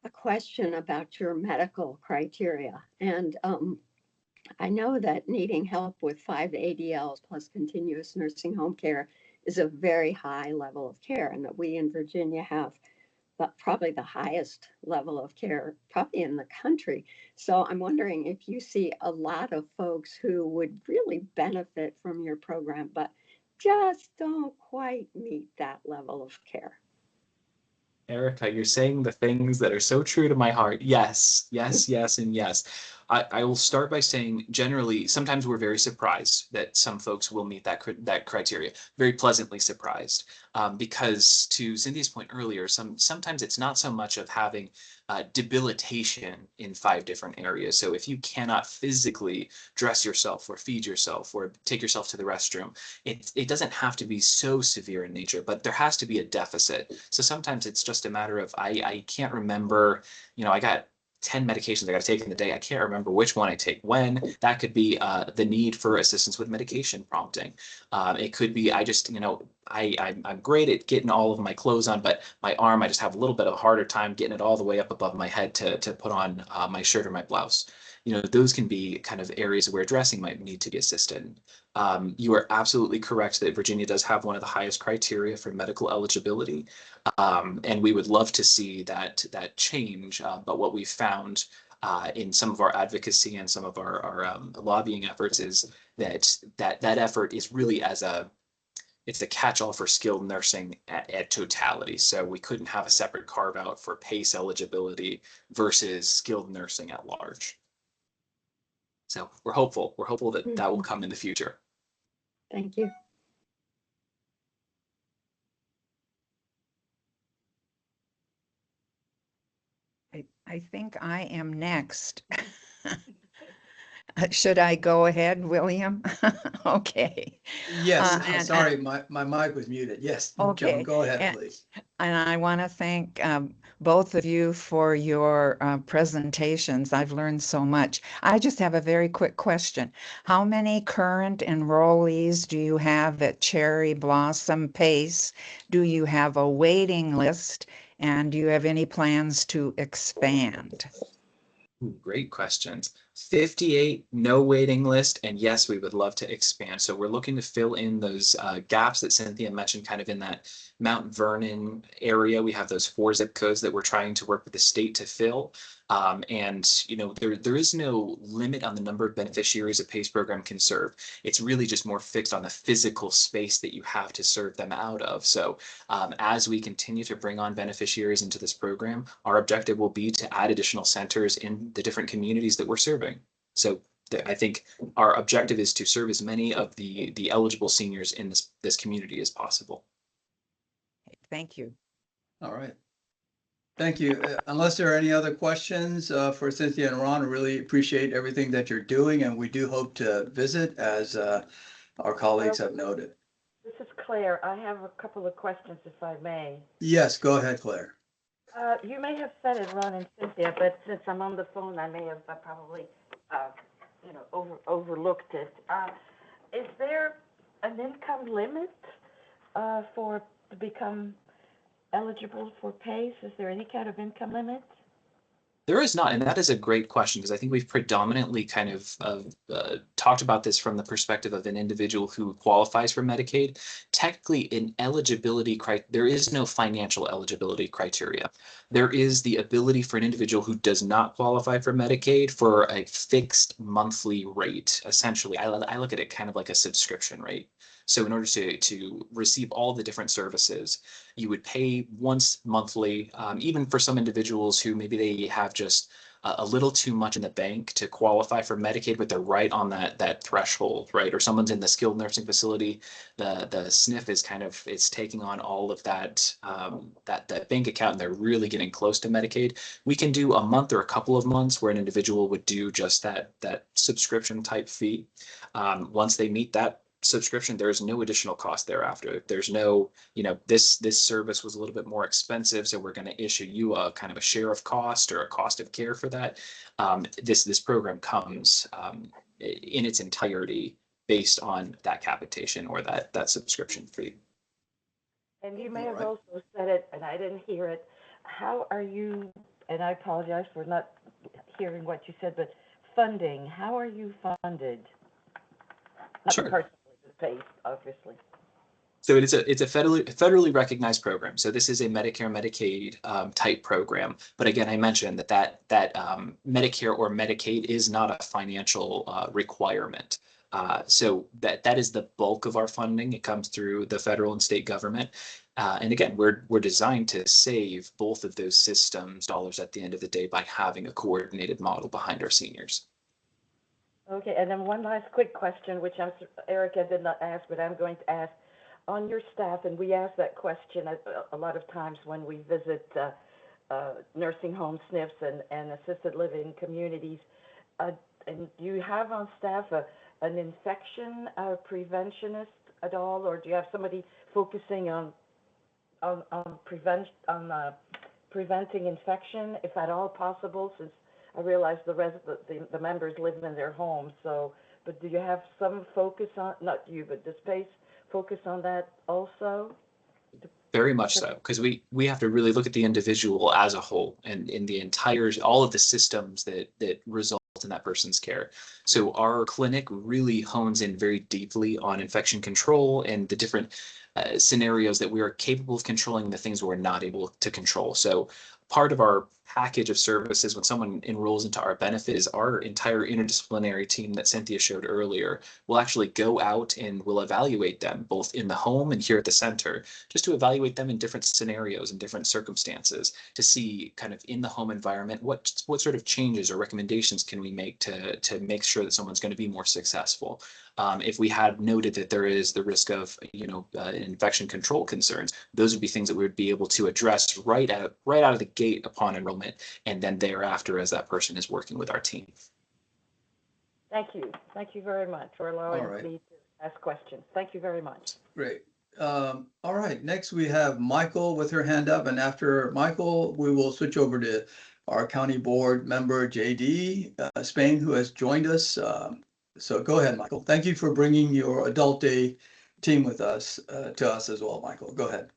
a question about your medical criteria. And I know that needing help with 5 ADLs plus continuous nursing home care is a very high level of care, and that we in Virginia have probably the highest level of care probably in the country. So I'm wondering if you see a lot of folks who would really benefit from your program, but just don't quite meet that level of care. Erica, you're saying the things that are so true to my heart. Yes, yes, yes, and yes. I will start by saying generally, sometimes we're very surprised that some folks will meet that criteria, very pleasantly surprised. Because to Cynthia's point earlier, sometimes it's not so much of having debilitation in 5 different areas. So if you cannot physically dress yourself or feed yourself or take yourself to the restroom, it doesn't have to be so severe in nature, but there has to be a deficit. So sometimes it's just a matter of, I can't remember, I got 10 medications I got to take in the day. I can't remember which one I take when. That could be the need for assistance with medication prompting. It could be, I'm great at getting all of my clothes on, but my arm, I just have a little bit of a harder time getting it all the way up above my head to put on my shirt or my blouse. Those can be kind of areas where dressing might need to be assisted. You are absolutely correct that Virginia does have one of the highest criteria for medical eligibility. And we would love to see that change. But what we found in some of our advocacy and some of our lobbying efforts is that effort is really it's a catch-all for skilled nursing at totality. So we couldn't have a separate carve out for PACE eligibility versus skilled nursing at large. So we're hopeful that that will come in the future. Thank you. I think I am next. Should I go ahead, William? Okay. Yes, sorry, my mic was muted. Yes, Okay. Joan, go ahead, please. And I want to thank both of you for your presentations. I've learned so much. I just have a very quick question. How many current enrollees do you have at Cherry Blossom PACE? Do you have a waiting list? And do you have any plans to expand? Great questions. 58, no waiting list, and yes, we would love to expand. So we're looking to fill in those gaps that Cynthia mentioned, kind of in that Mount Vernon area. We have those 4 zip codes that we're trying to work with the state to fill. And there is no limit on the number of beneficiaries a PACE program can serve. It's really just more fixed on the physical space that you have to serve them out of. So as we continue to bring on beneficiaries into this program, our objective will be to add additional centers in the different communities that we're serving. So I think our objective is to serve as many of the eligible seniors in this community as possible. Thank you. All right. Thank you. Unless there are any other questions for Cynthia and Ron, I really appreciate everything that you're doing, and we do hope to visit, as our colleagues have noted. This is Claire. I have a couple of questions, if I may. Yes, go ahead, Claire. You may have said it, Ron and Cynthia, but since I'm on the phone, I may have probably, overlooked it. Is there an income limit to become eligible for PACE? Is there any kind of income limit? There is not, and that is a great question, because I think we've predominantly kind of talked about this from the perspective of an individual who qualifies for Medicaid. Technically, in eligibility there is no financial eligibility criteria. There is the ability for an individual who does not qualify for Medicaid for a fixed monthly rate. Essentially, I look at it kind of like a subscription rate. So in order to receive all the different services, you would pay once monthly, even for some individuals who maybe they have just a little too much in the bank to qualify for Medicaid, but they're right on that threshold, right? Or someone's in the skilled nursing facility, the SNF is it's taking on all of that bank account, and they're really getting close to Medicaid. We can do a month or a couple of months where an individual would do just that subscription type fee. Once they meet that subscription, there is no additional cost thereafter. There's no, this service was a little bit more expensive, so we're going to issue you a kind of a share of cost or a cost of care for that. This program comes in its entirety based on that capitation or that subscription fee. And you may have also said it, and I didn't hear it. How are you, and I apologize for not hearing what you said, but funding, how are you funded? Not Sure. personally, the PACE, obviously. So it's a federally recognized program. So this is a Medicare, Medicaid type program. But again, I mentioned that Medicare or Medicaid is not a financial requirement. So that is the bulk of our funding. It comes through the federal and state government. And again, we're designed to save both of those systems dollars at the end of the day by having a coordinated model behind our seniors. Okay, and then one last quick question, which Erica did not ask, but I'm going to ask. On your staff, and we ask that question a lot of times when we visit nursing home SNFs and assisted living communities, and do you have on staff an infection preventionist at all, or do you have somebody focusing on preventing infection, if at all possible, since I realize the members live in their homes, but do you have some focus on, not you, but the space focus on that also? Very much so, because we have to really look at the individual as a whole and in the entire, all of the systems that result in that person's care. So our clinic really hones in very deeply on infection control and the different scenarios that we are capable of controlling, the things we're not able to control. So part of our package of services when someone enrolls into our benefit is our entire interdisciplinary team that Cynthia showed earlier will actually go out and will evaluate them both in the home and here at the center, just to evaluate them in different scenarios and different circumstances to see kind of in the home environment what sort of changes or recommendations can we make to make sure that someone's going to be more successful. If we had noted that there is the risk of infection control concerns, those would be things that we would be able to address right out of the gate upon enrollment, and then thereafter as that person is working with our team. Thank you very much for allowing me to ask questions. Thank you very much. Great. All right, next we have Michael with her hand up, and after Michael we will switch over to our county board member JD Spain, who has joined us. So go ahead, Michael. Thank you for bringing your adult day team with us to us as well, Michael. Go ahead.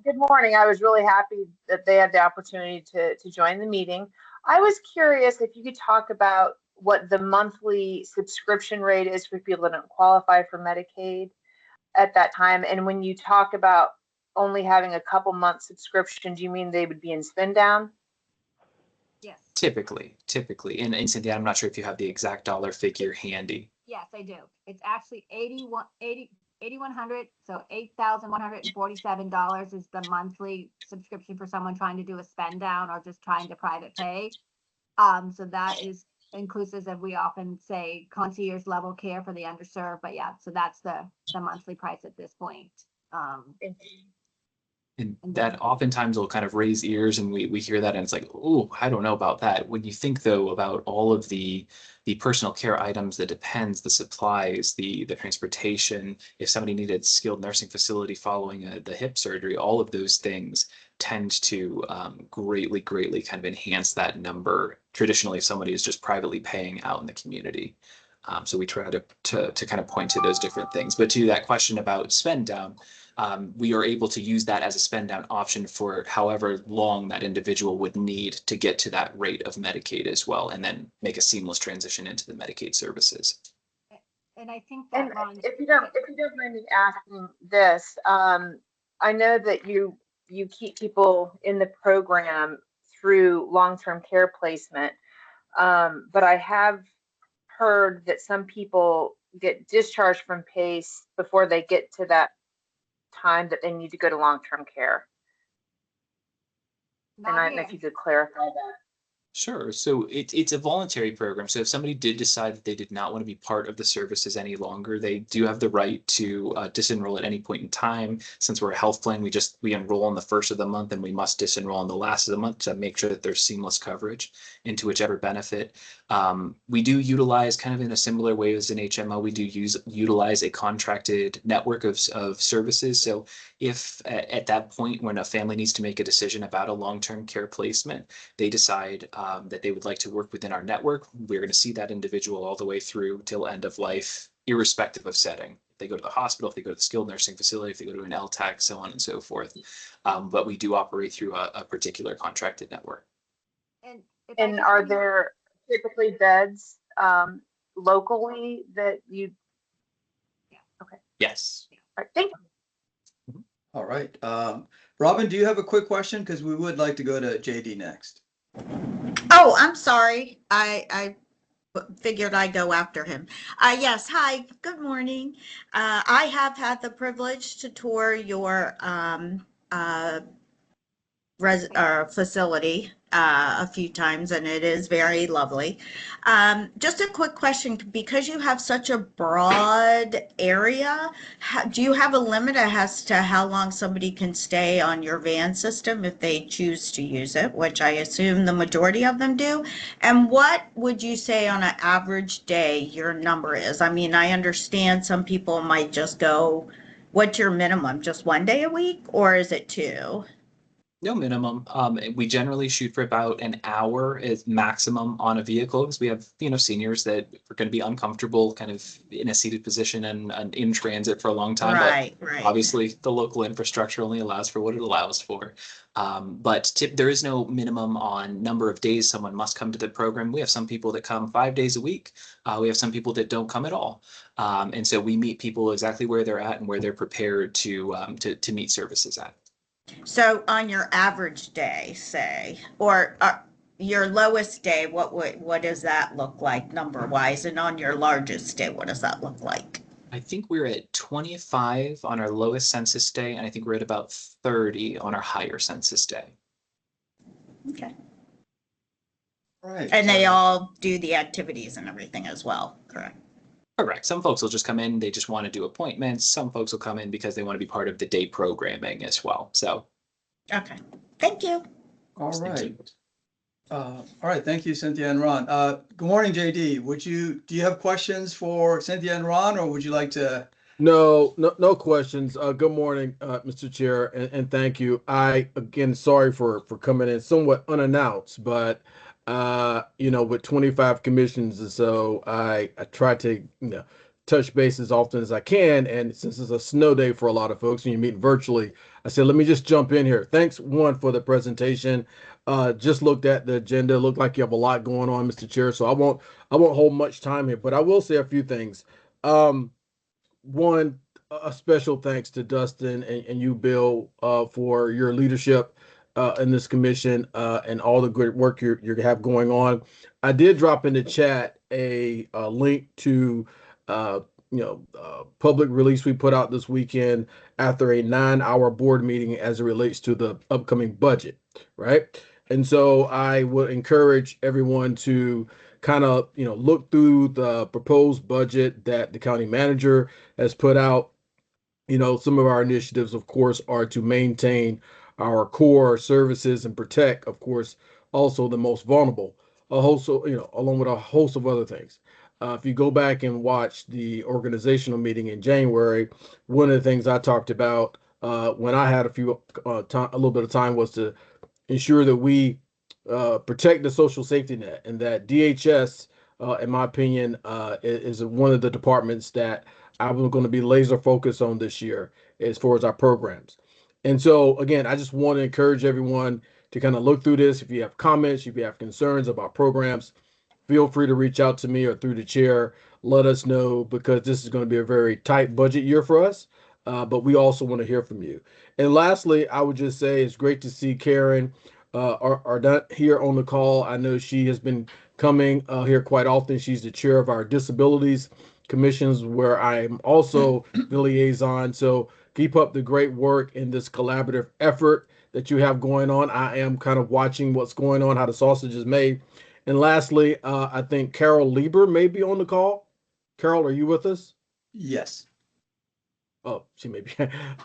Good morning. I was really happy that they had the opportunity to join the meeting. I was curious if you could talk about what the monthly subscription rate is for people that don't qualify for Medicaid at that time? And when you talk about only having a couple months subscription, do you mean they would be in spin down? Yes, Typically. And Cynthia, I'm not sure if you have the exact dollar figure handy. yes, I do. It's actually 8,100, so $8,147 is the monthly subscription for someone trying to do a spend down or just trying to private pay. So that is inclusive of, we often say, concierge level care for the underserved, but yeah, so that's the monthly price at this point. And that oftentimes will kind of raise ears, and we hear that and it's like, oh, I don't know about that. When you think though about all of the personal care items, the depends, the supplies, the transportation, if somebody needed skilled nursing facility following the hip surgery, all of those things tend to greatly kind of enhance that number. Traditionally, if somebody is just privately paying out in the community. So we try to kind of point to those different things. But to that question about spend down, we are able to use that as a spend down option for however long that individual would need to get to that rate of Medicaid as well, and then make a seamless transition into the Medicaid services. And I think that if you don't mind me asking this, I know that you keep people in the program through long-term care placement, but I have heard that some people get discharged from PACE before they get to that time that they need to go to long-term care. And I don't know if you could clarify that. Sure. So it's a voluntary program. So if somebody did decide that they did not want to be part of the services any longer, they do have the right to disenroll at any point in time. Since we're a health plan, we enroll on the first of the month, and we must disenroll on the last of the month to make sure that there's seamless coverage into whichever benefit. We do utilize, kind of in a similar way as an HMO, we do utilize a contracted network of services. So if at that point when a family needs to make a decision about a long-term care placement, they decide that they would like to work within our network, we're going to see that individual all the way through till end of life, irrespective of setting. If they go to the hospital, if they go to the skilled nursing facility, if they go to an LTAC, so on and so forth. But we do operate through a particular contracted network. And are there typically beds locally that you? Yeah. Okay. Yes. All right, thank you. All right. Robin, do you have a quick question? Because we would like to go to JD next. Oh, I'm sorry. I figured I'd go after him. Yes, hi, good morning. I have had the privilege to tour your facility a few times, and it is very lovely. Just a quick question, because you have such a broad area, do you have a limit as to how long somebody can stay on your van system if they choose to use it, which I assume the majority of them do? And what would you say on an average day your number is? I mean, I understand some people might just go, what's your minimum, just 1 day a week, or is it 2? No minimum. We generally shoot for about an hour is maximum on a vehicle, because we have, seniors that are going to be uncomfortable kind of in a seated position and in transit for a long time. Right. Obviously, the local infrastructure only allows for what it allows for. But there is no minimum on number of days someone must come to the program. We have some people that come 5 days a week. We have some people that don't come at all. And so we meet people exactly where they're at and where they're prepared to meet services at. So on your average day, say, or your lowest day, what does that look like number wise? And on your largest day, what does that look like? I think we're at 25 on our lowest census day, and I think we're at about 30 on our higher census day. Okay. All right. And they all do the activities and everything as well, correct? Correct. Some folks will just come in, they just want to do appointments. Some folks will come in because they want to be part of the day programming as well. So. Okay. Thank you. All right. All right. Thank you, Cynthia and Ron. Good morning, JD. Do you have questions for Cynthia and Ron, or would you like to? No questions. Good morning, Mr. Chair, and thank you. Again, sorry for coming in somewhat unannounced, but with 25 commissions or so, I try to touch base as often as I can. And since it's a snow day for a lot of folks and you meet virtually, I said, let me just jump in here. Thanks, one, for the presentation. Just looked at the agenda. Looked like you have a lot going on, Mr. Chair. So I won't hold much time here, but I will say a few things. One, a special thanks to Dustin and you, Bill, for your leadership in this commission and all the good work you have going on. I did drop in the chat a link to public release we put out this weekend after a 9-hour board meeting as it relates to the upcoming budget, right? And so I would encourage everyone to kind of look through the proposed budget that the county manager has put out. Some of our initiatives, of course, are to maintain our core services and protect, of course, also the most vulnerable, also, along with a host of other things. If you go back and watch the organizational meeting in January, one of the things I talked about when I had a little bit of time was to ensure that we protect the social safety net, and that DHS, in my opinion, is one of the departments that I'm going to be laser focused on this year as far as our programs. And so, again, I just want to encourage everyone to kind of look through this. If you have comments, if you have concerns about programs, feel free to reach out to me or through the chair. Let us know, because this is going to be a very tight budget year for us. But we also want to hear from you. And lastly, I would just say it's great to see Karen Ardant here on the call. I know she has been coming here quite often. She's the chair of our disabilities commissions, where I'm also the liaison. So keep up the great work in this collaborative effort that you have going on. I am kind of watching what's going on, how the sausage is made. And lastly, I think Carol Lieber may be on the call. Carol, are you with us? Yes. Oh, she may be.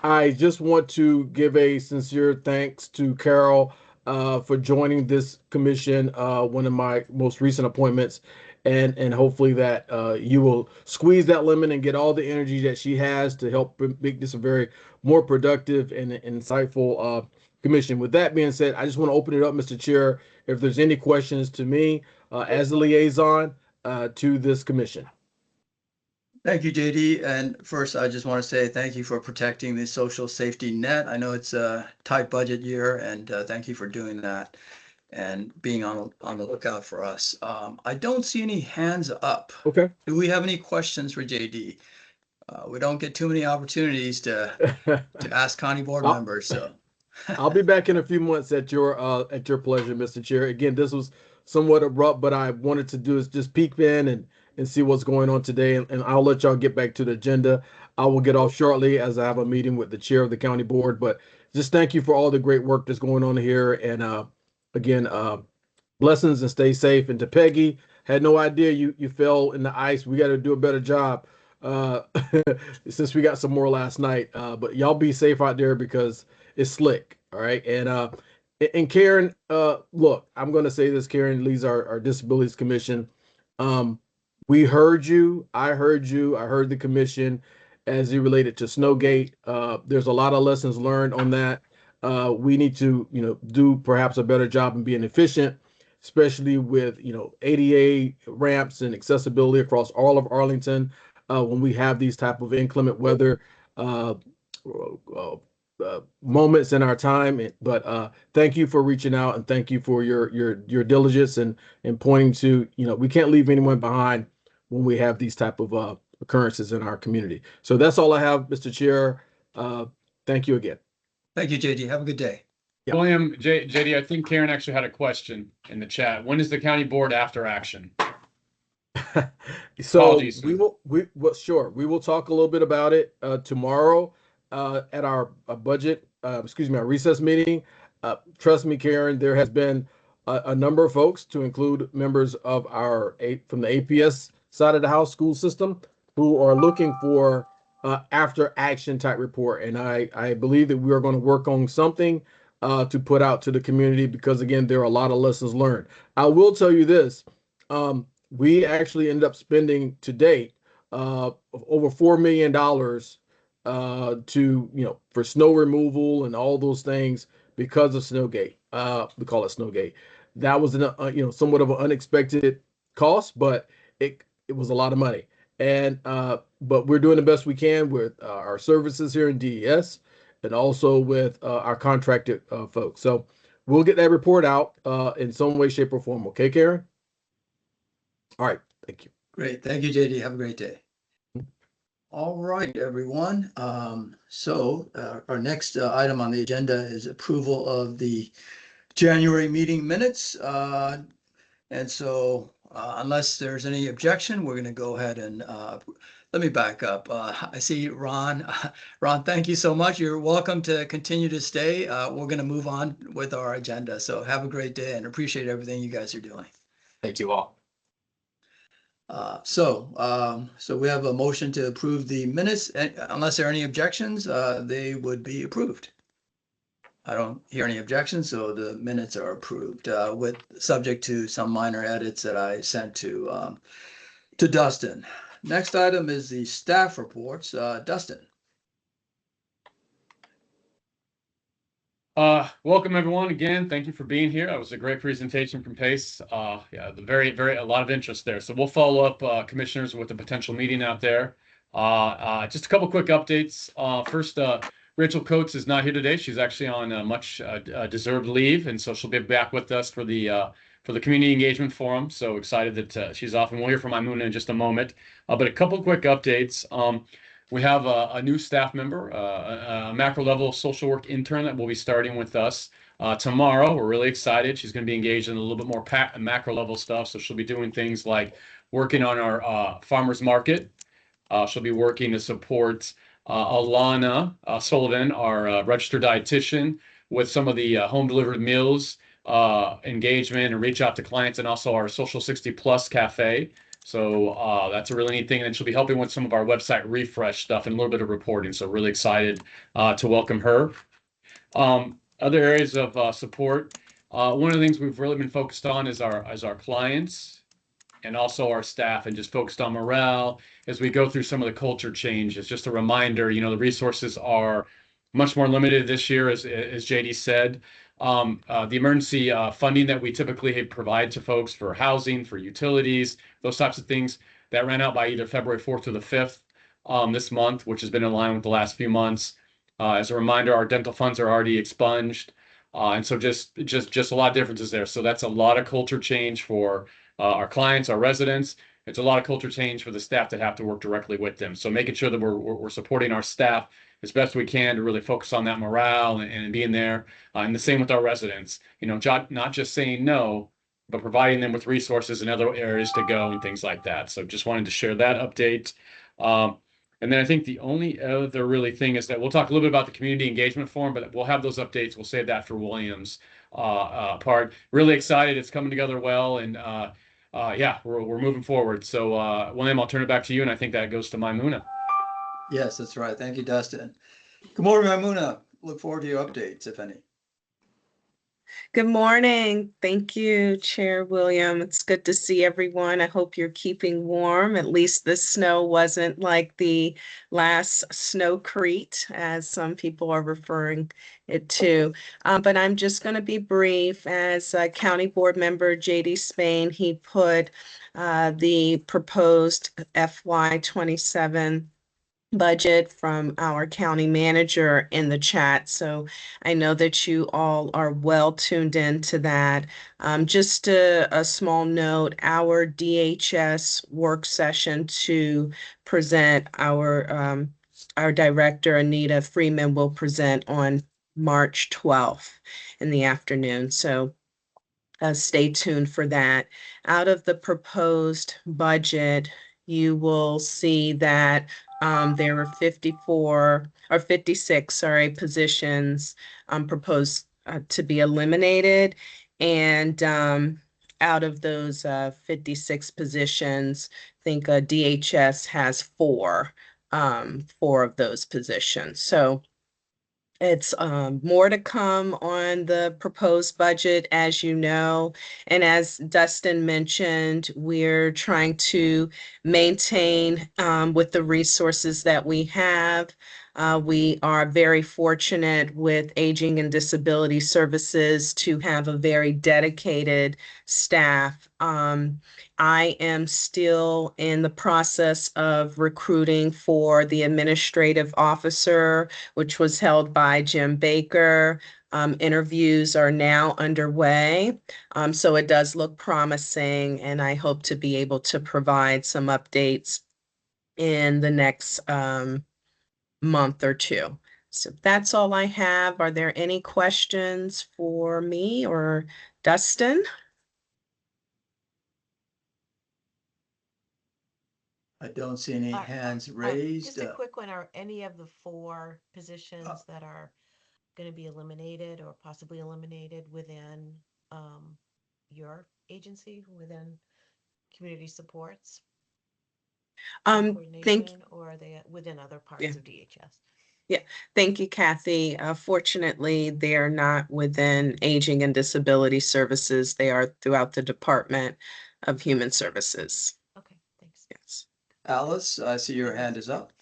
I just want to give a sincere thanks to Carol for joining this commission, one of my most recent appointments, and hopefully that you will squeeze that lemon and get all the energy that she has to help make this a very more productive and insightful commission. With that being said, I just want to open it up, Mr. Chair, if there's any questions to me as the liaison to this commission. Thank you, JD. And first, I just want to say thank you for protecting the social safety net. I know it's a tight budget year, and thank you for doing that and being on the lookout for us. I don't see any hands up. Okay. Do we have any questions for JD? We don't get too many opportunities to ask county board members, so. I'll be back in a few months at your pleasure, Mr. Chair. Again, this was somewhat abrupt, but I wanted to do is just peek in and see what's going on today, and I'll let y'all get back to the agenda. I will get off shortly as I have a meeting with the chair of the county board, but just thank you for all the great work that's going on here. And again, blessings and stay safe. And to Peggy, had no idea you fell in the ice. We got to do a better job since we got some more last night. But y'all be safe out there because it's slick. All right. And Karen, look, I'm going to say this. Karen leads our disabilities commission. We heard you. I heard you. I heard the commission as it related to Snowgate. There's a lot of lessons learned on that. We need to, do perhaps a better job in being efficient, especially with, ADA ramps and accessibility across all of Arlington when we have these type of inclement weather moments in our time. But thank you for reaching out, and thank you for your diligence and pointing to, we can't leave anyone behind when we have these type of occurrences in our community. So that's all I have, Mr. Chair. Thank you again. Thank you, JD. Have a good day. Yeah. William, JD, I think Karen actually had a question in the chat. When is the county board after action? So Apologies. we will talk a little bit about it tomorrow at our budget, our recess meeting. Trust me, Karen, there has been a number of folks, to include members of from the APS side of the house school system, who are looking for after action type report. And I believe that we are going to work on something to put out to the community, because again, there are a lot of lessons learned. I will tell you this. We actually ended up spending to date over $4 million to, for snow removal and all those things because of Snowgate. We call it Snowgate. That was somewhat of an unexpected cost, but it was a lot of money. And but we're doing the best we can with our services here in DES and also with our contracted folks. So we'll get that report out in some way, shape, or form. Okay, Karen? All right. Thank you. Great. Thank you, JD. Have a great day. All right, everyone. Our next item on the agenda is approval of the January meeting minutes. Unless there's any objection, we're going to go ahead and let me back up. I see Ron. Ron, thank you so much. You're welcome to continue to stay. We're going to move on with our agenda. So have a great day and appreciate everything you guys are doing. Thank you all. So we have a motion to approve the minutes. Unless there are any objections, they would be approved. I don't hear any objections, so the minutes are approved with subject to some minor edits that I sent to Dustin. Next item is the staff reports. Dustin. Welcome everyone again. Thank you for being here. That was a great presentation from Pace. Yeah, a lot of interest there. So we'll follow up, commissioners, with a potential meeting out there. Just a couple quick updates. First, Rachel Coates is not here today. She's actually on much deserved leave, and so she'll be back with us for the community engagement forum. So excited that she's off, and we'll hear from Imuna in just a moment. But a couple quick updates. We have a new staff member, a macro level social work intern that will be starting with us tomorrow. We're really excited. She's going to be engaged in a little bit more macro level stuff. So she'll be doing things like working on our farmers market. She'll be working to support Alana Sullivan, our registered dietitian, with some of the home delivered meals engagement and reach out to clients, and also our Social 60 Plus Cafe. So that's a really neat thing. And she'll be helping with some of our website refresh stuff and a little bit of reporting. So really excited to welcome her. Other areas of support. One of the things we've really been focused on is our clients and also our staff, and just focused on morale as we go through some of the culture changes. Just a reminder, the resources are much more limited this year, as JD said. The emergency funding that we typically provide to folks for housing, for utilities, those types of things, that ran out by either February 4th or the 5th this month, which has been in line with the last few months. As a reminder, our dental funds are already expunged. And so just a lot of differences there. So that's a lot of culture change for our clients, our residents. It's a lot of culture change for the staff that have to work directly with them. So making sure that we're supporting our staff as best we can to really focus on that morale and being there. And the same with our residents, not just saying no, but providing them with resources and other areas to go and things like that. So just wanted to share that update. And then I think the only other really thing is that we'll talk a little bit about the community engagement forum, but we'll have those updates. We'll save that for William's part. Really excited. It's coming together well. And yeah, we're moving forward. So William, I'll turn it back to you. And I think that goes to Maimuna. Yes, that's right. Thank you, Dustin. Good morning, Maimuna. Look forward to your updates, if any. Good morning. Thank you, Chair William. It's good to see everyone. I hope you're keeping warm. At least the snow wasn't like the last snowcrete, as some people are referring it to. But I'm just going to be brief. As County Board Member JD Spain, he put the proposed FY27 budget from our county manager in the chat. So I know that you all are well tuned into that. Just a small note, our DHS work session to present our director, Anita Freeman, will present on March 12th in the afternoon. So stay tuned for that. Out of the proposed budget, you will see that there were 56, positions proposed to be eliminated. And out of those 56 positions, I think DHS has four of those positions. So it's more to come on the proposed budget, as you know. And as Dustin mentioned, we're trying to maintain with the resources that we have. We are very fortunate with Aging and Disability Services to have a very dedicated staff. I am still in the process of recruiting for the administrative officer, which was held by Jim Baker. Interviews are now underway. So it does look promising, and I hope to be able to provide some updates in the next month or two. So that's all I have. Are there any questions for me or Dustin? I don't see any hands raised. Just a quick one. Are any of the 4 positions that are going to be eliminated or possibly eliminated within your agency, within community supports Thank coordination, or are they within other parts Yeah. of DHS? Yeah, thank you, Kathy. Fortunately, they are not within Aging and Disability Services. They are throughout the Department of Human Services. Okay, thanks. Yes. Alice, I see your hand is up.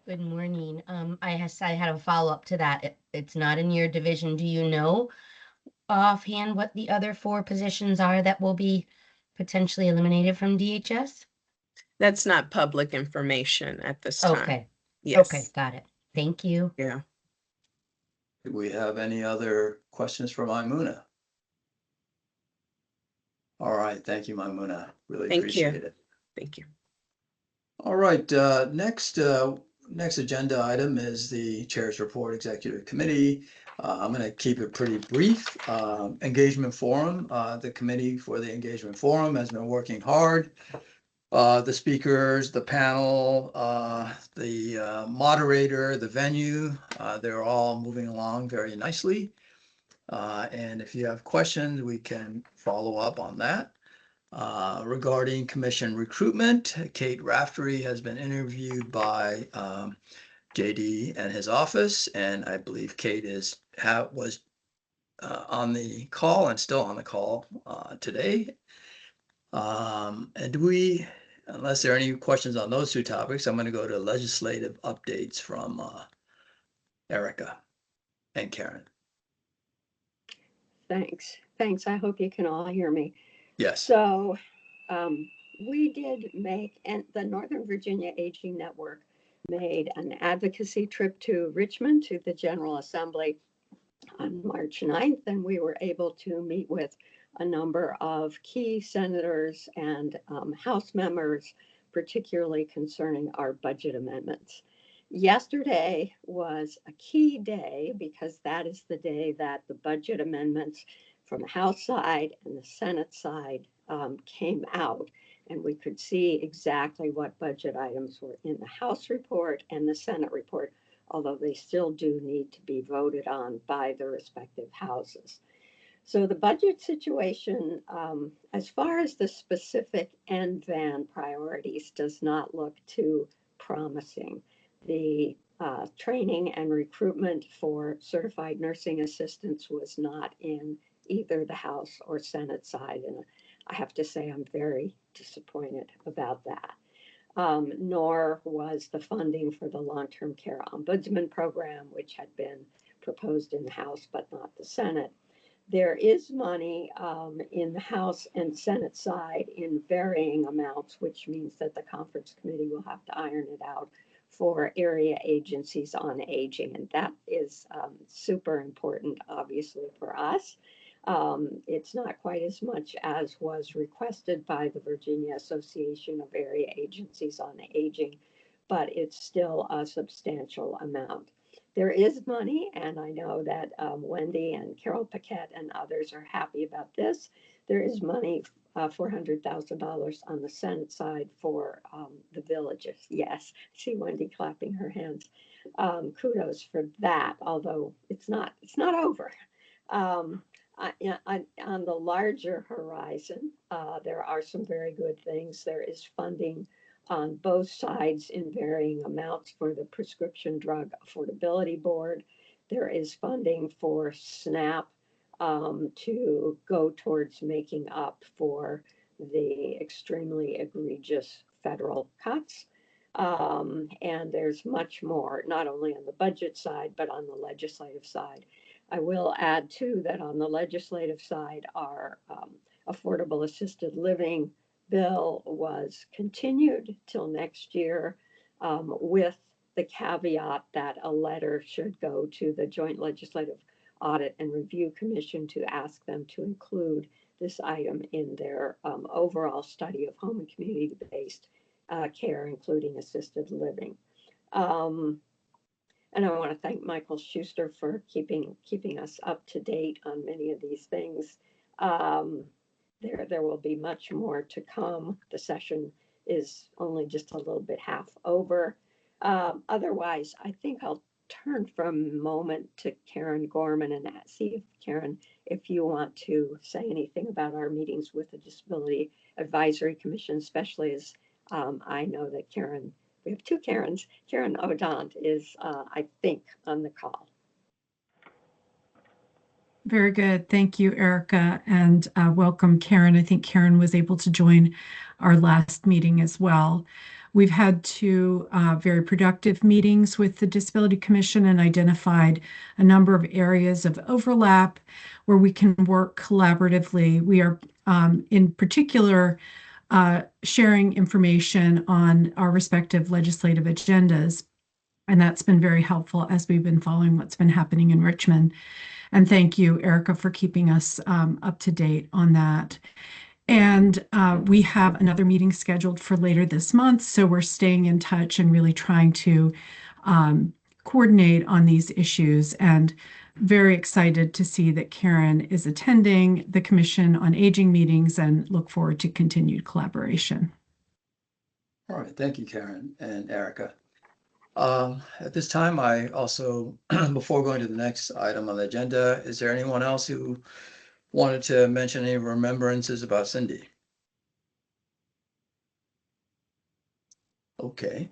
Good morning. I had a follow-up to that. It's not in your division. Do you know offhand what the other 4 positions are that will be potentially eliminated from DHS? That's not public information at this time. Okay. Yes. Okay, got it. Thank you. Yeah. Do we have any other questions for Maimuna? All right, thank you, Maimuna. Really Thank appreciate you. it. Thank you. All right, next agenda item is the Chair's Report, Executive Committee. I'm going to keep it pretty brief. Engagement Forum, the committee for the Engagement Forum has been working hard. The speakers, the panel, the moderator, the venue, they're all moving along very nicely. And if you have questions, we can follow up on that. Regarding commission recruitment, Kate Raftery has been interviewed by JD and his office, and I believe Kate was on the call and still on the call today. And unless there are any questions on those 2 topics, I'm going to go to legislative updates from Erica and Karen. Thanks. Thanks. I hope you can all hear me. Yes. So we did make, and the Northern Virginia Aging Network made an advocacy trip to Richmond to the General Assembly on March 9th, and we were able to meet with a number of key senators and House members, particularly concerning our budget amendments. Yesterday was a key day because that is the day that the budget amendments from the House side and the Senate side came out, and we could see exactly what budget items were in the House report and the Senate report, although they still do need to be voted on by the respective houses. So the budget situation, as far as the specific NVAN priorities, does not look too promising. The training and recruitment for certified nursing assistants was not in either the House or Senate side, and I have to say I'm very disappointed about that. Nor was the funding for the long-term care ombudsman program, which had been proposed in the House but not the Senate. There is money in the House and Senate side in varying amounts, which means that the conference committee will have to iron it out for area agencies on aging. And that is super important, obviously, for us. It's not quite as much as was requested by the Virginia Association of Area Agencies on Aging, but it's still a substantial amount. There is money, and I know that Wendy and Carol Paquette and others are happy about this. There is money, $400,000 on the Senate side for the villages. Yes, I see Wendy clapping her hands. Kudos for that, although it's not over. On the larger horizon, there are some very good things. There is funding on both sides in varying amounts for the Prescription Drug Affordability Board. There is funding for SNAP to go towards making up for the extremely egregious federal cuts. And there's much more, not only on the budget side, but on the legislative side. I will add too that on the legislative side, our affordable assisted living bill was continued till next year, with the caveat that a letter should go to the Joint Legislative Audit and Review Commission to ask them to include this item in their overall study of home and community-based care, including assisted living. And I want to thank Michael Schuster for keeping us up to date on many of these things. There will be much more to come. The session is only just a little bit half over. Otherwise, I think I'll turn for a moment to Karen Gorman and see if Karen, if you want to say anything about our meetings with the Disability Advisory Commission, especially as I know that Karen, we have two Karens. Karen Odant is, I think, on the call. Very good. Thank you, Erica, and welcome, Karen. I think Karen was able to join our last meeting as well. We've had two very productive meetings with the Disability Commission and identified a number of areas of overlap where we can work collaboratively. We are, in particular, sharing information on our respective legislative agendas, and that's been very helpful as we've been following what's been happening in Richmond. And thank you, Erica, for keeping us up to date on that. And we have another meeting scheduled for later this month, so we're staying in touch and really trying to coordinate on these issues, and very excited to see that Karen is attending the Commission on Aging meetings and look forward to continued collaboration. All right, thank you, Karen and Erica. At this time, I also, before going to the next item on the agenda, is there anyone else who wanted to mention any remembrances about Cindy? Okay.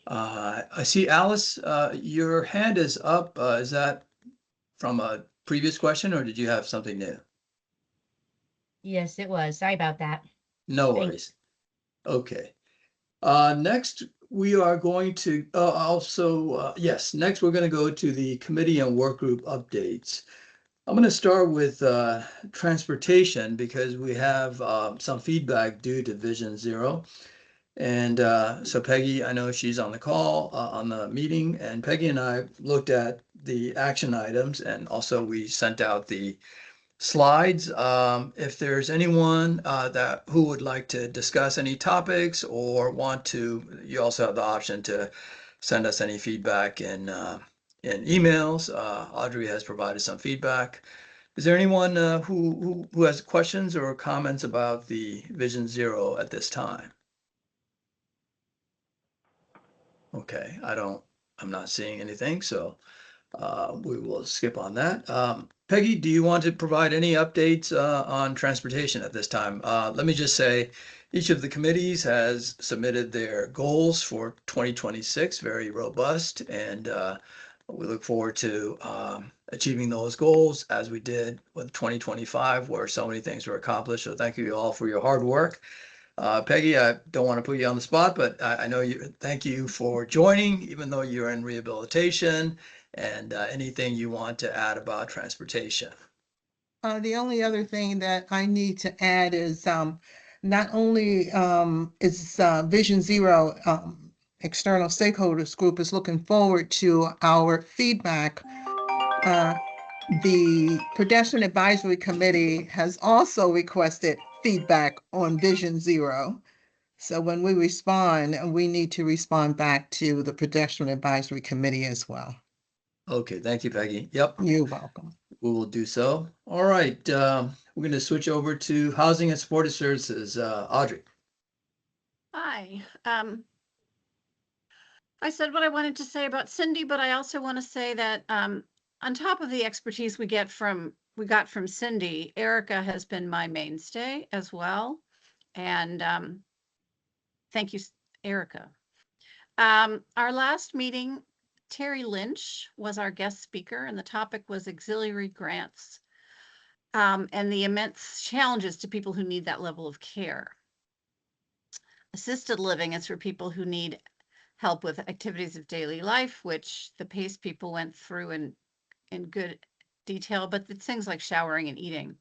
I see Alice, your hand is up. Is that from a previous question or did you have something new? Yes, it was. Sorry about that. No Thanks. worries. Okay. Next, we are going to yes, next we're going to go to the committee and work group updates. I'm going to start with transportation because we have some feedback due to Vision Zero. And so Peggy, I know she's on the call on the meeting, and Peggy and I looked at the action items, and also we sent out the slides. If there's anyone who would like to discuss any topics or want to, you also have the option to send us any feedback in emails. Audrey has provided some feedback. Is there anyone who has questions or comments about the Vision Zero at this time? Okay, I'm not seeing anything, so we will skip on that. Peggy, do you want to provide any updates on transportation at this time? Let me just say, each of the committees has submitted their goals for 2026, very robust, and we look forward to achieving those goals as we did with 2025, where so many things were accomplished. So thank you all for your hard work. Peggy, I don't want to put you on the spot, but I know you. Thank you for joining, even though you're in rehabilitation, and anything you want to add about transportation. The only other thing that I need to add is not only is Vision Zero external stakeholders group is looking forward to our feedback. The Pedestrian Advisory Committee has also requested feedback on Vision Zero. So when we respond, we need to respond back to the Pedestrian Advisory Committee as well. Okay, thank you, Peggy. Yep. You're welcome. We will do so. All right, we're going to switch over to Housing and Supportive Services. Audrey. Hi. I said what I wanted to say about Cindy, but I also want to say that on top of the expertise we got from Cindy, Erica has been my mainstay as well. And thank you, Erica. Our last meeting, Terry Lynch was our guest speaker, and the topic was auxiliary grants and the immense challenges to people who need that level of care. Assisted living is for people who need help with activities of daily life, which the PACE people went through in good detail, but it's things like showering and eating.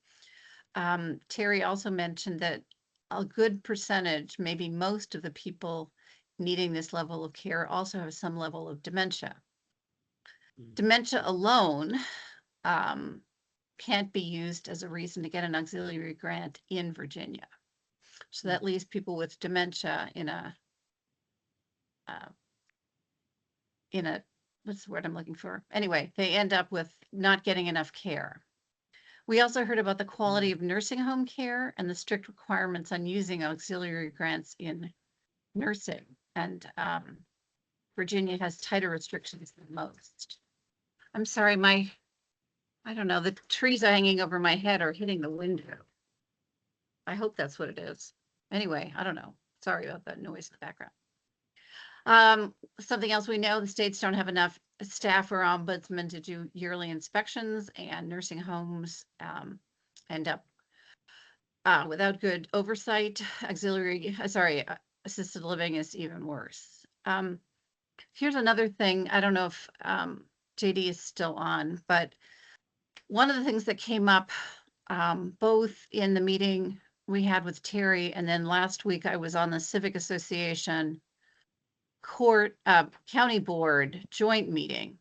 Terry also mentioned that a good percentage, maybe most of the people needing this level of care also have some level of dementia. Dementia alone can't be used as a reason to get an auxiliary grant in Virginia. So that leaves people with dementia in a what's the word I'm looking for? Anyway, they end up with not getting enough care. We also heard about the quality of nursing home care and the strict requirements on using auxiliary grants in nursing. And Virginia has tighter restrictions than most. I'm sorry, I don't know, the trees hanging over my head are hitting the window. I hope that's what it is. Anyway, I don't know. Sorry about that noise in the background. Something else we know, the states don't have enough staff or ombudsmen to do yearly inspections, and nursing homes end up without good oversight. Assisted living is even worse. Here's another thing. I don't know if JD is still on, but one of the things that came up both in the meeting we had with Terry, and then last week I was on the Civic Association county board joint meeting,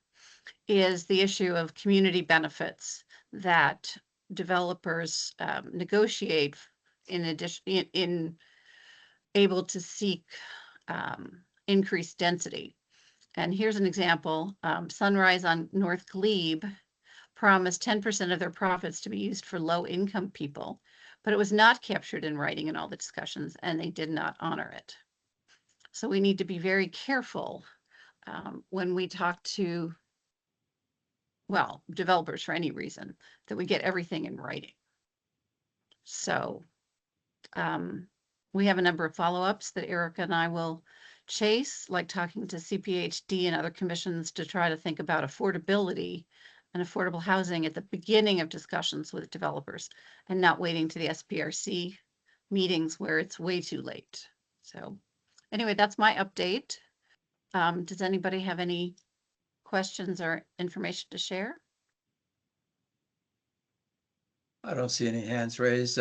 is the issue of community benefits that developers negotiate in addition in able to seek increased density. And here's an example. Sunrise on North Glebe promised 10% of their profits to be used for low income people, but it was not captured in writing in all the discussions, and they did not honor it. So we need to be very careful when we talk to, well, developers for any reason, that we get everything in writing. So we have a number of follow-ups that Erica and I will chase, like talking to CPHD and other commissions to try to think about affordability and affordable housing at the beginning of discussions with developers, and not waiting to the SPRC meetings where it's way too late. So anyway, that's my update. Does anybody have any questions or information to share? I don't see any hands raised.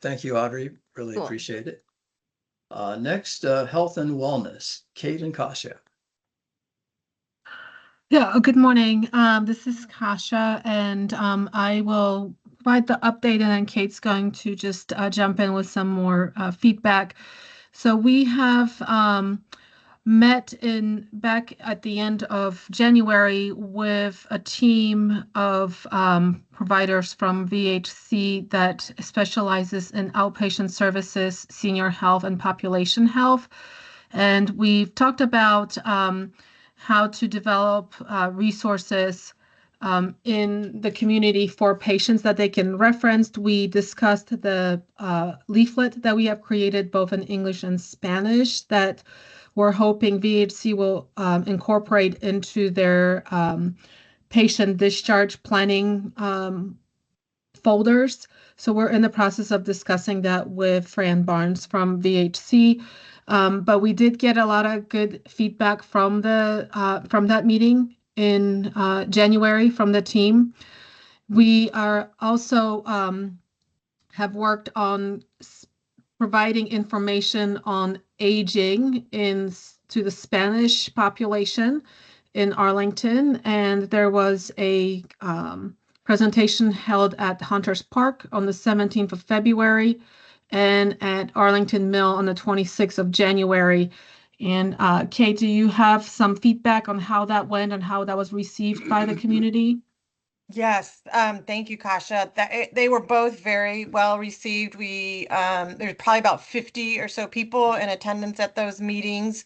Thank you, Audrey. Really Cool. appreciate it. Next, health and wellness, Kate and Kasia. Yeah, good morning. This is Kasha, and I will provide the update, and then Kate's going to just jump in with some more feedback. So we have met back at the end of January with a team of providers from VHC that specializes in outpatient services, senior health, and population health. And we've talked about how to develop resources in the community for patients that they can reference. We discussed the leaflet that we have created both in English and Spanish that we're hoping VHC will incorporate into their patient discharge planning folders. So we're in the process of discussing that with Fran Barnes from VHC. But we did get a lot of good feedback from that meeting in January from the team. We are also have worked on providing information on aging to the Spanish population in Arlington, and there was a presentation held at Hunters Park on the 17th of February and at Arlington Mill on the 26th of January. And Kate, do you have some feedback on how that went and how that was received by the community? Yes, thank you, Kasha. They were both very well received. There's probably about 50 or so people in attendance at those meetings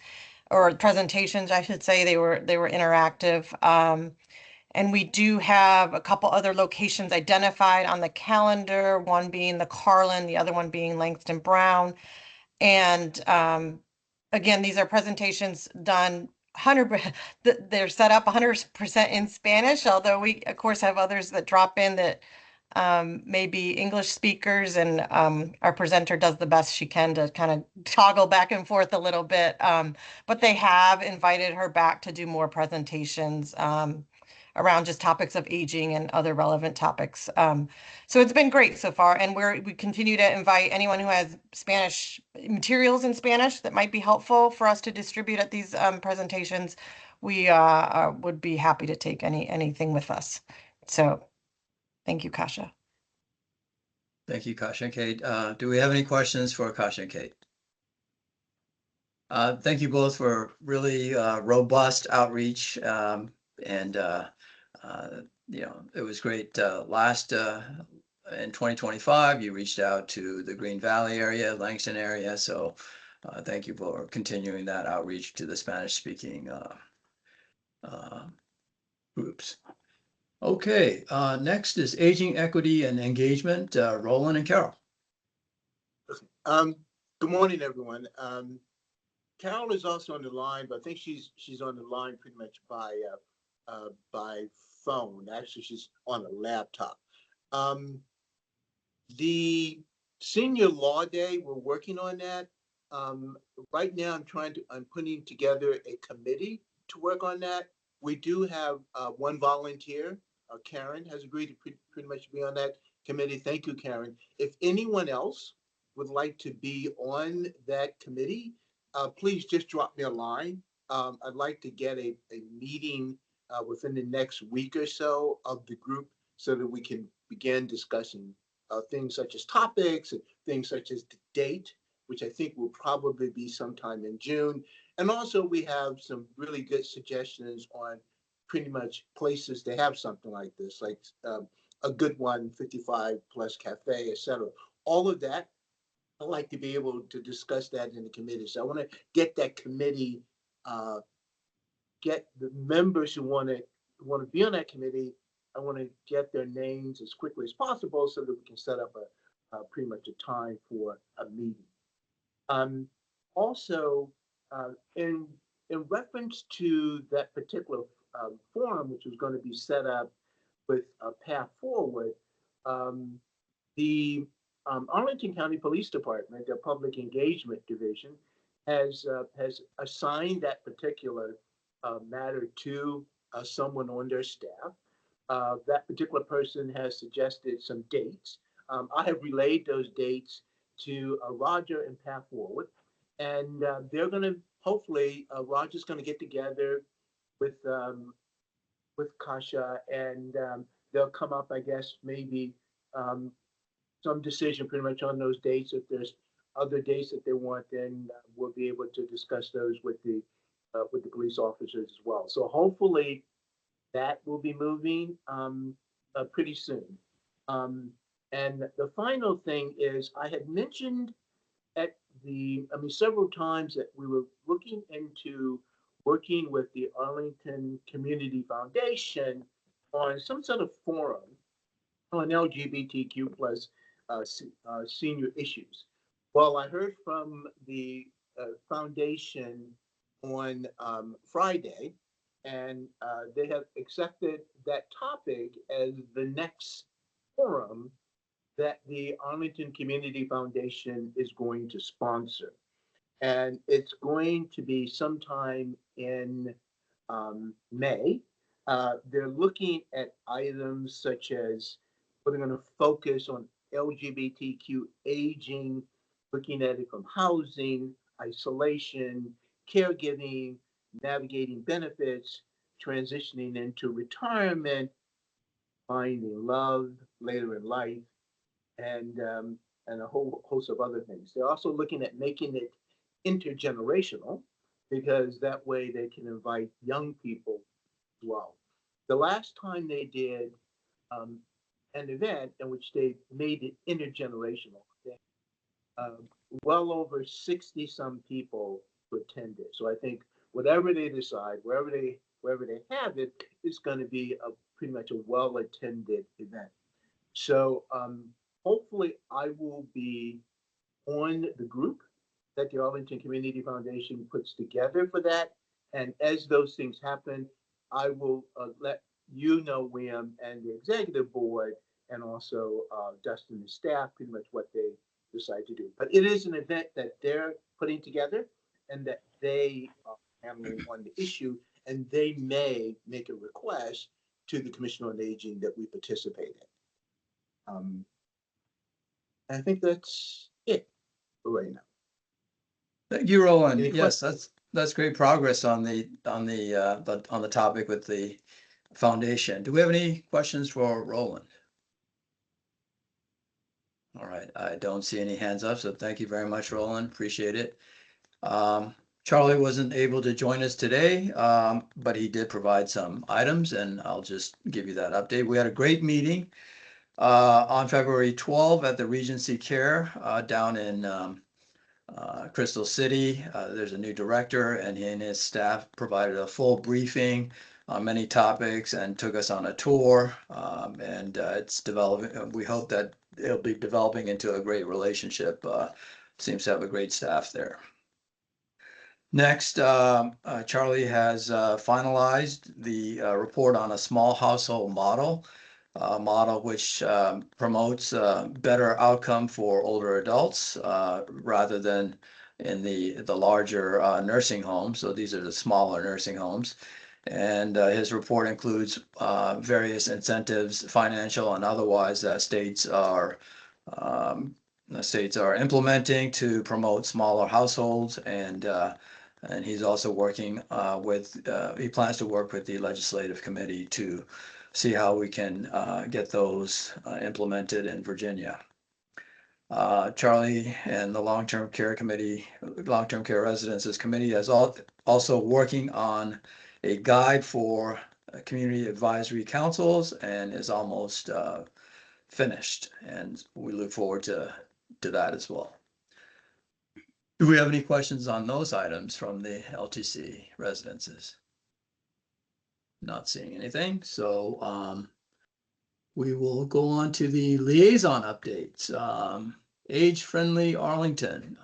or presentations, I should say. They were interactive. And we do have a couple other locations identified on the calendar, one being the Carlin, the other one being Langston Brown. And again, these are presentations done 100%, they're set up 100% in Spanish, although we of course have others that drop in that may be English speakers, and our presenter does the best she can to kind of toggle back and forth a little bit. But they have invited her back to do more presentations around just topics of aging and other relevant topics. So it's been great so far, and we continue to invite anyone who has Spanish materials in Spanish that might be helpful for us to distribute at these presentations. We would be happy to take anything with us. So thank you, Kasha. Thank you, Kasha and Kate. Do we have any questions for Kasha and Kate? Thank you both for really robust outreach, and you know, it was great. Last in 2025, you reached out to the Green Valley area, Langston area, so thank you for continuing that outreach to the Spanish-speaking groups. Okay, next is Aging Equity and Engagement, Roland and Carol. Good morning, everyone. Carol is also on the line, but I think she's on the line pretty much by phone. Actually, she's on a laptop. The Senior Law Day, we're working on that. Right now, I'm putting together a committee to work on that. We do have one volunteer. Karen has agreed to pretty much be on that committee. Thank you, Karen. If anyone else would like to be on that committee, please just drop me a line. I'd like to get a meeting within the next week or so of the group so that we can begin discussing things such as topics and things such as the date, which I think will probably be sometime in June. And also we have some really good suggestions on pretty much places to have something like this, like a good one, 55 Plus Cafe, etc. All of that, I'd like to be able to discuss that in the committee. So I want to get that committee, get the members who want to be on that committee. I want to get their names as quickly as possible so that we can set up pretty much a time for a meeting. Also, in reference to that particular forum, which was going to be set up with a path forward, the Arlington County Police Department, their Public Engagement Division, has assigned that particular matter to someone on their staff. That particular person has suggested some dates. I have relayed those dates to Roger and Path Forward, and they're going to hopefully Roger's going to get together with Kasha, and they'll come up, I guess, maybe some decision pretty much on those dates. If there's other dates that they want, then we'll be able to discuss those with the police officers as well. So hopefully that will be moving pretty soon. And the final thing is, I had mentioned several times that we were looking into working with the Arlington Community Foundation on some sort of forum on LGBTQ plus senior issues. Well, I heard from the foundation on Friday, and they have accepted that topic as the next forum that the Arlington Community Foundation is going to sponsor. And it's going to be sometime in May. They're looking at items such as, they're going to focus on LGBTQ aging, looking at it from housing, isolation, caregiving, navigating benefits, transitioning into retirement, finding love later in life, and a whole host of other things. They're also looking at making it intergenerational, because that way they can invite young people as well. The last time they did an event in which they made it intergenerational, well over 60 some people who attended. So I think whatever they decide, wherever they have it, it's going to be pretty much a well-attended event. So hopefully I will be on the group that the Arlington Community Foundation puts together for that. And as those things happen, I will let you know, William, and the executive board, and also Dustin and staff, pretty much what they decide to do. But it is an event that they're putting together and that they are handling on the issue, and they may make a request to the Commission on Aging that we participate in. I think that's it for right now. Thank you, Roland. Any Yes, questions? that's great progress on the topic with the foundation. Do we have any questions for Roland? All right, I don't see any hands up, so thank you very much, Roland. Appreciate it. Charlie wasn't able to join us today, but he did provide some items, and I'll just give you that update. We had a great meeting on February 12th at the Regency Care down in Crystal City. There's a new director, and he and his staff provided a full briefing on many topics and took us on a tour. And it's developing. We hope that it'll be developing into a great relationship. Seems to have a great staff there. Next, Charlie has finalized the report on a small household model. Model which promotes better outcome for older adults rather than in the larger nursing homes. So these are the smaller nursing homes. And his report includes various incentives, financial and otherwise, that states are implementing to promote smaller households. And he's also working he plans to work with the legislative committee to see how we can get those implemented in Virginia. Charlie and the Long-Term Care Residences Committee is also working on a guide for community advisory councils and is almost finished. And we look forward to that as well. Do we have any questions on those items from the LTC residences? Not seeing anything, so we will go on to the liaison updates. Age-friendly Arlington.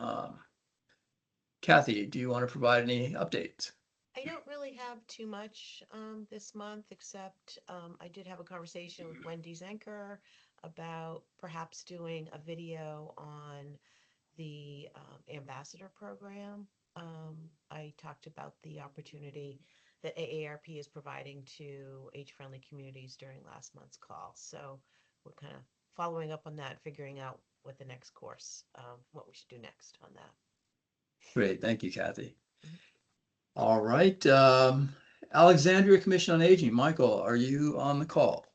Kathy, do you want to provide any updates? I don't really have too much this month, except I did have a conversation with Wendy Zenker about perhaps doing a video on the ambassador program. I talked about the opportunity that AARP is providing to age-friendly communities during last month's call. So we're kind of following up on that, figuring out what the next course, what we should do next on that. Great, thank you, Kathy. All right, Alexandria Commission on Aging. Michael, are you on the call?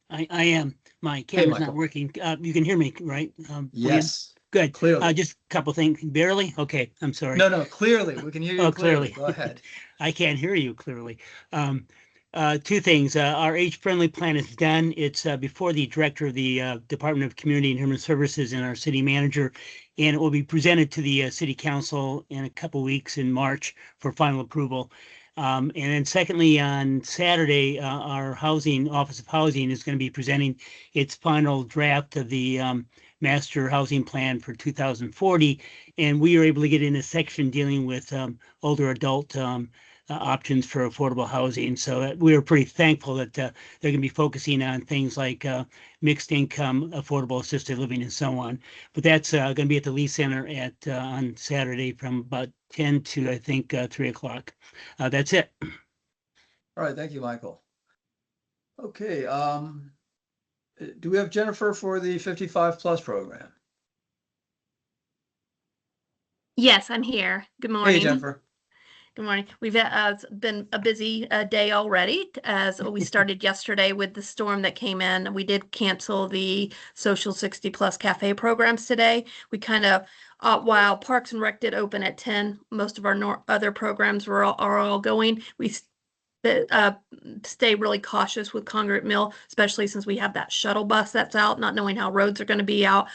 I am. My camera's not working. You can hear me, right? Yes. Good. Clearly. Just a couple things. Barely? Okay, I'm sorry. No, clearly. We can hear you clearly. Go ahead. I can't hear you clearly. Two things. Our age-friendly plan is done. It's before the director of the Department of Community and Human Services and our city manager, and it will be presented to the city council in a couple weeks in March for final approval. And then secondly, on Saturday, our Office of Housing is going to be presenting its final draft of the Master Housing Plan for 2040. And we are able to get in a section dealing with older adult options for affordable housing. So we are pretty thankful that they're going to be focusing on things like mixed income, affordable assisted living, and so on. But that's going to be at the Lee Center on Saturday from about 10 to, I think, 3 o'clock. That's it. All right, thank you, Michael. Okay, do we have Jennifer for the 55 plus program? Yes, I'm here. Good morning. Hey, Jennifer. Good morning. We've been a busy day already, as we started yesterday with the storm that came in. We did cancel the social 60 plus cafe programs today. We kind of, while Parks and Rec did open at 10, most of our other programs are all going. We stay really cautious with Congress Mill, especially since we have that shuttle bus that's out, not knowing how roads are going to be out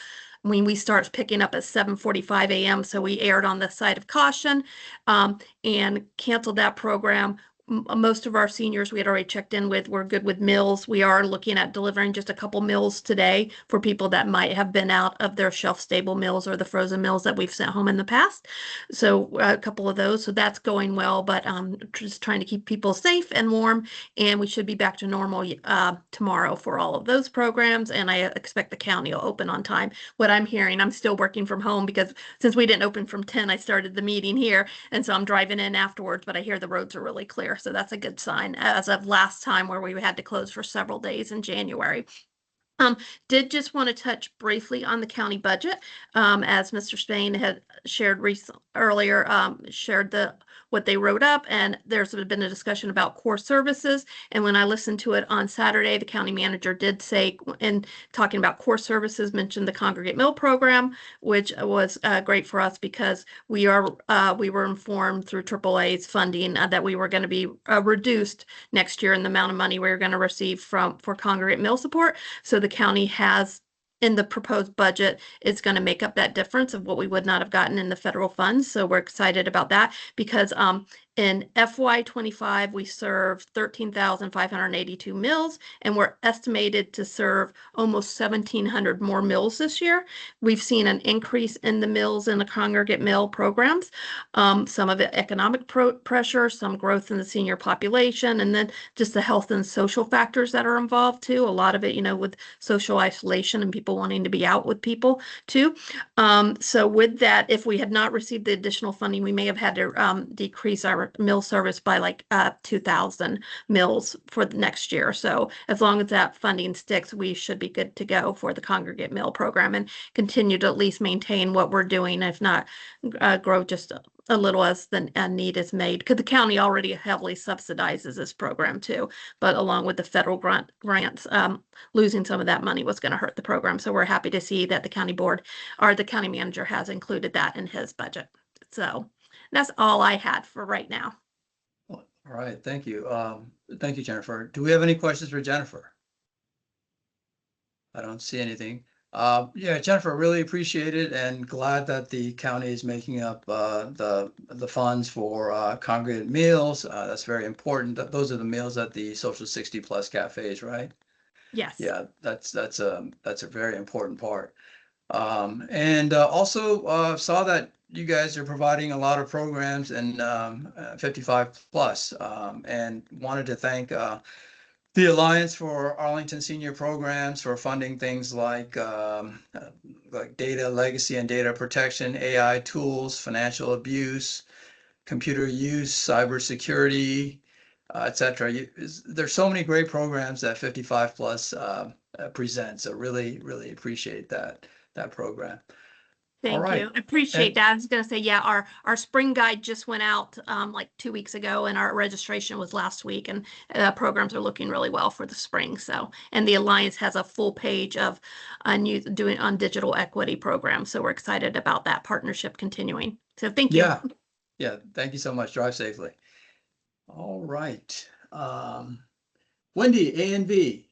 when we start picking up at 7:45 a.m. So we erred on the side of caution and canceled that program. Most of our seniors we had already checked in with were good with meals. We are looking at delivering just a couple meals today for people that might have been out of their shelf-stable meals or the frozen meals that we've sent home in the past. So a couple of those. So that's going well, but just trying to keep people safe and warm. And we should be back to normal tomorrow for all of those programs. And I expect the county will open on time. What I'm hearing, I'm still working from home because since we didn't open from 10, I started the meeting here. And so I'm driving in afterwards, but I hear the roads are really clear. year. So that's a good sign as of last time where we had to close for several days in January. Did just want to touch briefly on the county budget. As Mr. Spain had shared earlier, shared what they wrote up, and there's been a discussion about core services. And when I listened to it on Saturday, the county manager did say, in talking about core services, mentioned the congregate meal program, which was great for us because we were informed through AAA's funding that we were going to be reduced next year in the amount of money we were going to receive for congregate meal support. So the county has in the proposed budget, it's going to make up that difference of what we would not have gotten in the federal funds. So we're excited about that because in FY25, we served 13,582 meals, and we're estimated to serve almost 1,700 more meals this year. We've seen an increase in the meals in the congregate meal programs, some of it economic pressure, some growth in the senior population, and then just the health and social factors that are involved too. A lot of it, with social isolation and people wanting to be out with people too. So with that, if we had not received the additional funding, we may have had to decrease our meal service by like 2,000 meals for the next year. So as long as that funding sticks, we should be good to go for the congregate meal program and continue to at least maintain what we're doing, if not grow just a little as the need is made, because the county already heavily subsidizes this program too. But along with the federal grants, losing some of that money was going to hurt the program. So we're happy to see that the county board or the county manager has included that in his budget. So that's all I had for right now. All right, thank you. Thank you, Jennifer. Do we have any questions for Jennifer? I don't see anything. Yeah, Jennifer, really appreciate it and glad that the county is making up the funds for congregate meals. That's very important. Those are the meals at the social 60 plus cafes, right? Yes. Yeah, that's a very important part. And also saw that you guys are providing a lot of programs in 55 plus, and wanted to thank the Alliance for Arlington Senior Programs for funding things like data legacy and data protection, AI tools, financial abuse, computer use, cybersecurity, etc. There's so many great programs that 55 plus presents. So really, really appreciate that program. Thank you. I appreciate that. I was going to say, yeah, our spring guide just went out like 2 weeks ago, and our registration was last week, and programs are looking really well for the spring. So, and the Alliance has a full page of doing on digital equity programs. So we're excited about that partnership continuing. So thank you. Yeah. Thank you so much. Drive safely. All right. Wendy, A and B.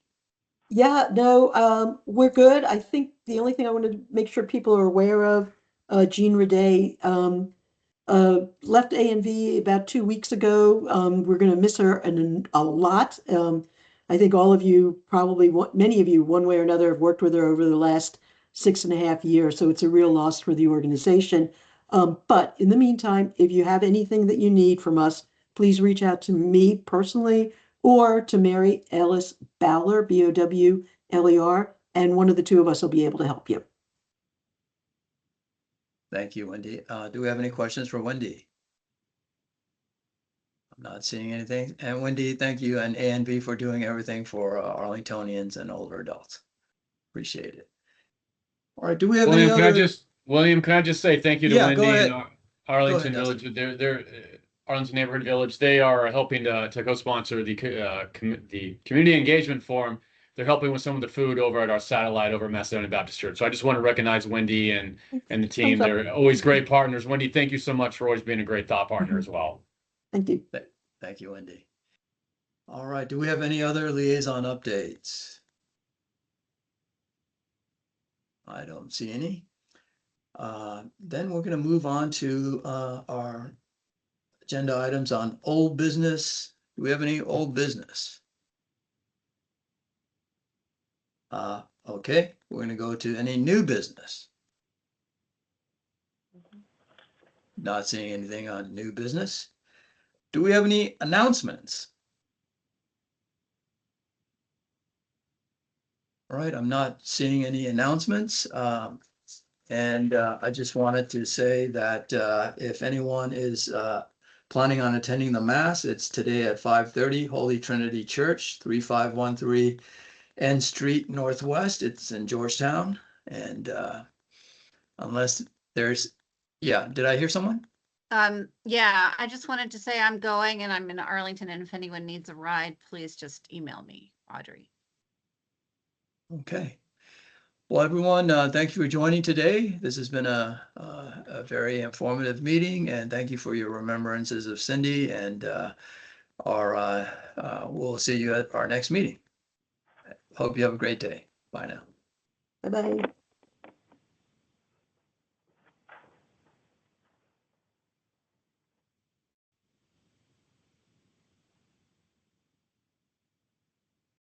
Yeah, no, we're good. I think the only thing I wanted to make sure people are aware of, Jean Rede left A&V about 2 weeks ago. We're going to miss her a lot. I think all of you, probably many of you, one way or another, have worked with her over the last 6.5 years. So it's a real loss for the organization. But in the meantime, if you have anything that you need from us, please reach out to me personally or to Mary Ellis Bowler, Bowler, and one of the two of us will be able to help you. Thank you, Wendy. Do we have any questions for Wendy? I'm not seeing anything. And Wendy, thank you, and A and B for doing everything for Arlingtonians and older adults. Appreciate it. All right, do we have any other? William, can I just say thank you to Wendy and Arlington Go ahead, Village. They're Arlington Neighborhood Village. They are helping to co-sponsor the community engagement forum. They're helping with some of the food over at our satellite over at Macedonia Baptist Church. So I just want to recognize Wendy and the team. They're always great partners. Wendy, thank you so much for always being a great thought partner as well. Thank you. Thank you, Wendy. All right, do we have any other liaison updates? I don't see any. Then we're going to move on to our agenda items on old business. Do we have any old business? Okay, we're going to go to any new business. Not seeing anything on new business. Do we have any announcements? All right, I'm not seeing any announcements. And I just wanted to say that if anyone is planning on attending the Mass, it's today at 5:30, Holy Trinity Church, 3513 N Street Northwest. It's in Georgetown. And unless there's, yeah, did I hear someone? Yeah, I just wanted to say I'm going and I'm in Arlington, and if anyone needs a ride, please just email me, Audrey. Okay. Well, everyone, thank you for joining today. This has been a very informative meeting, and thank you for your remembrances of Cindy. And we'll see you at our next meeting. Hope you have a great day. Bye now. Bye-bye.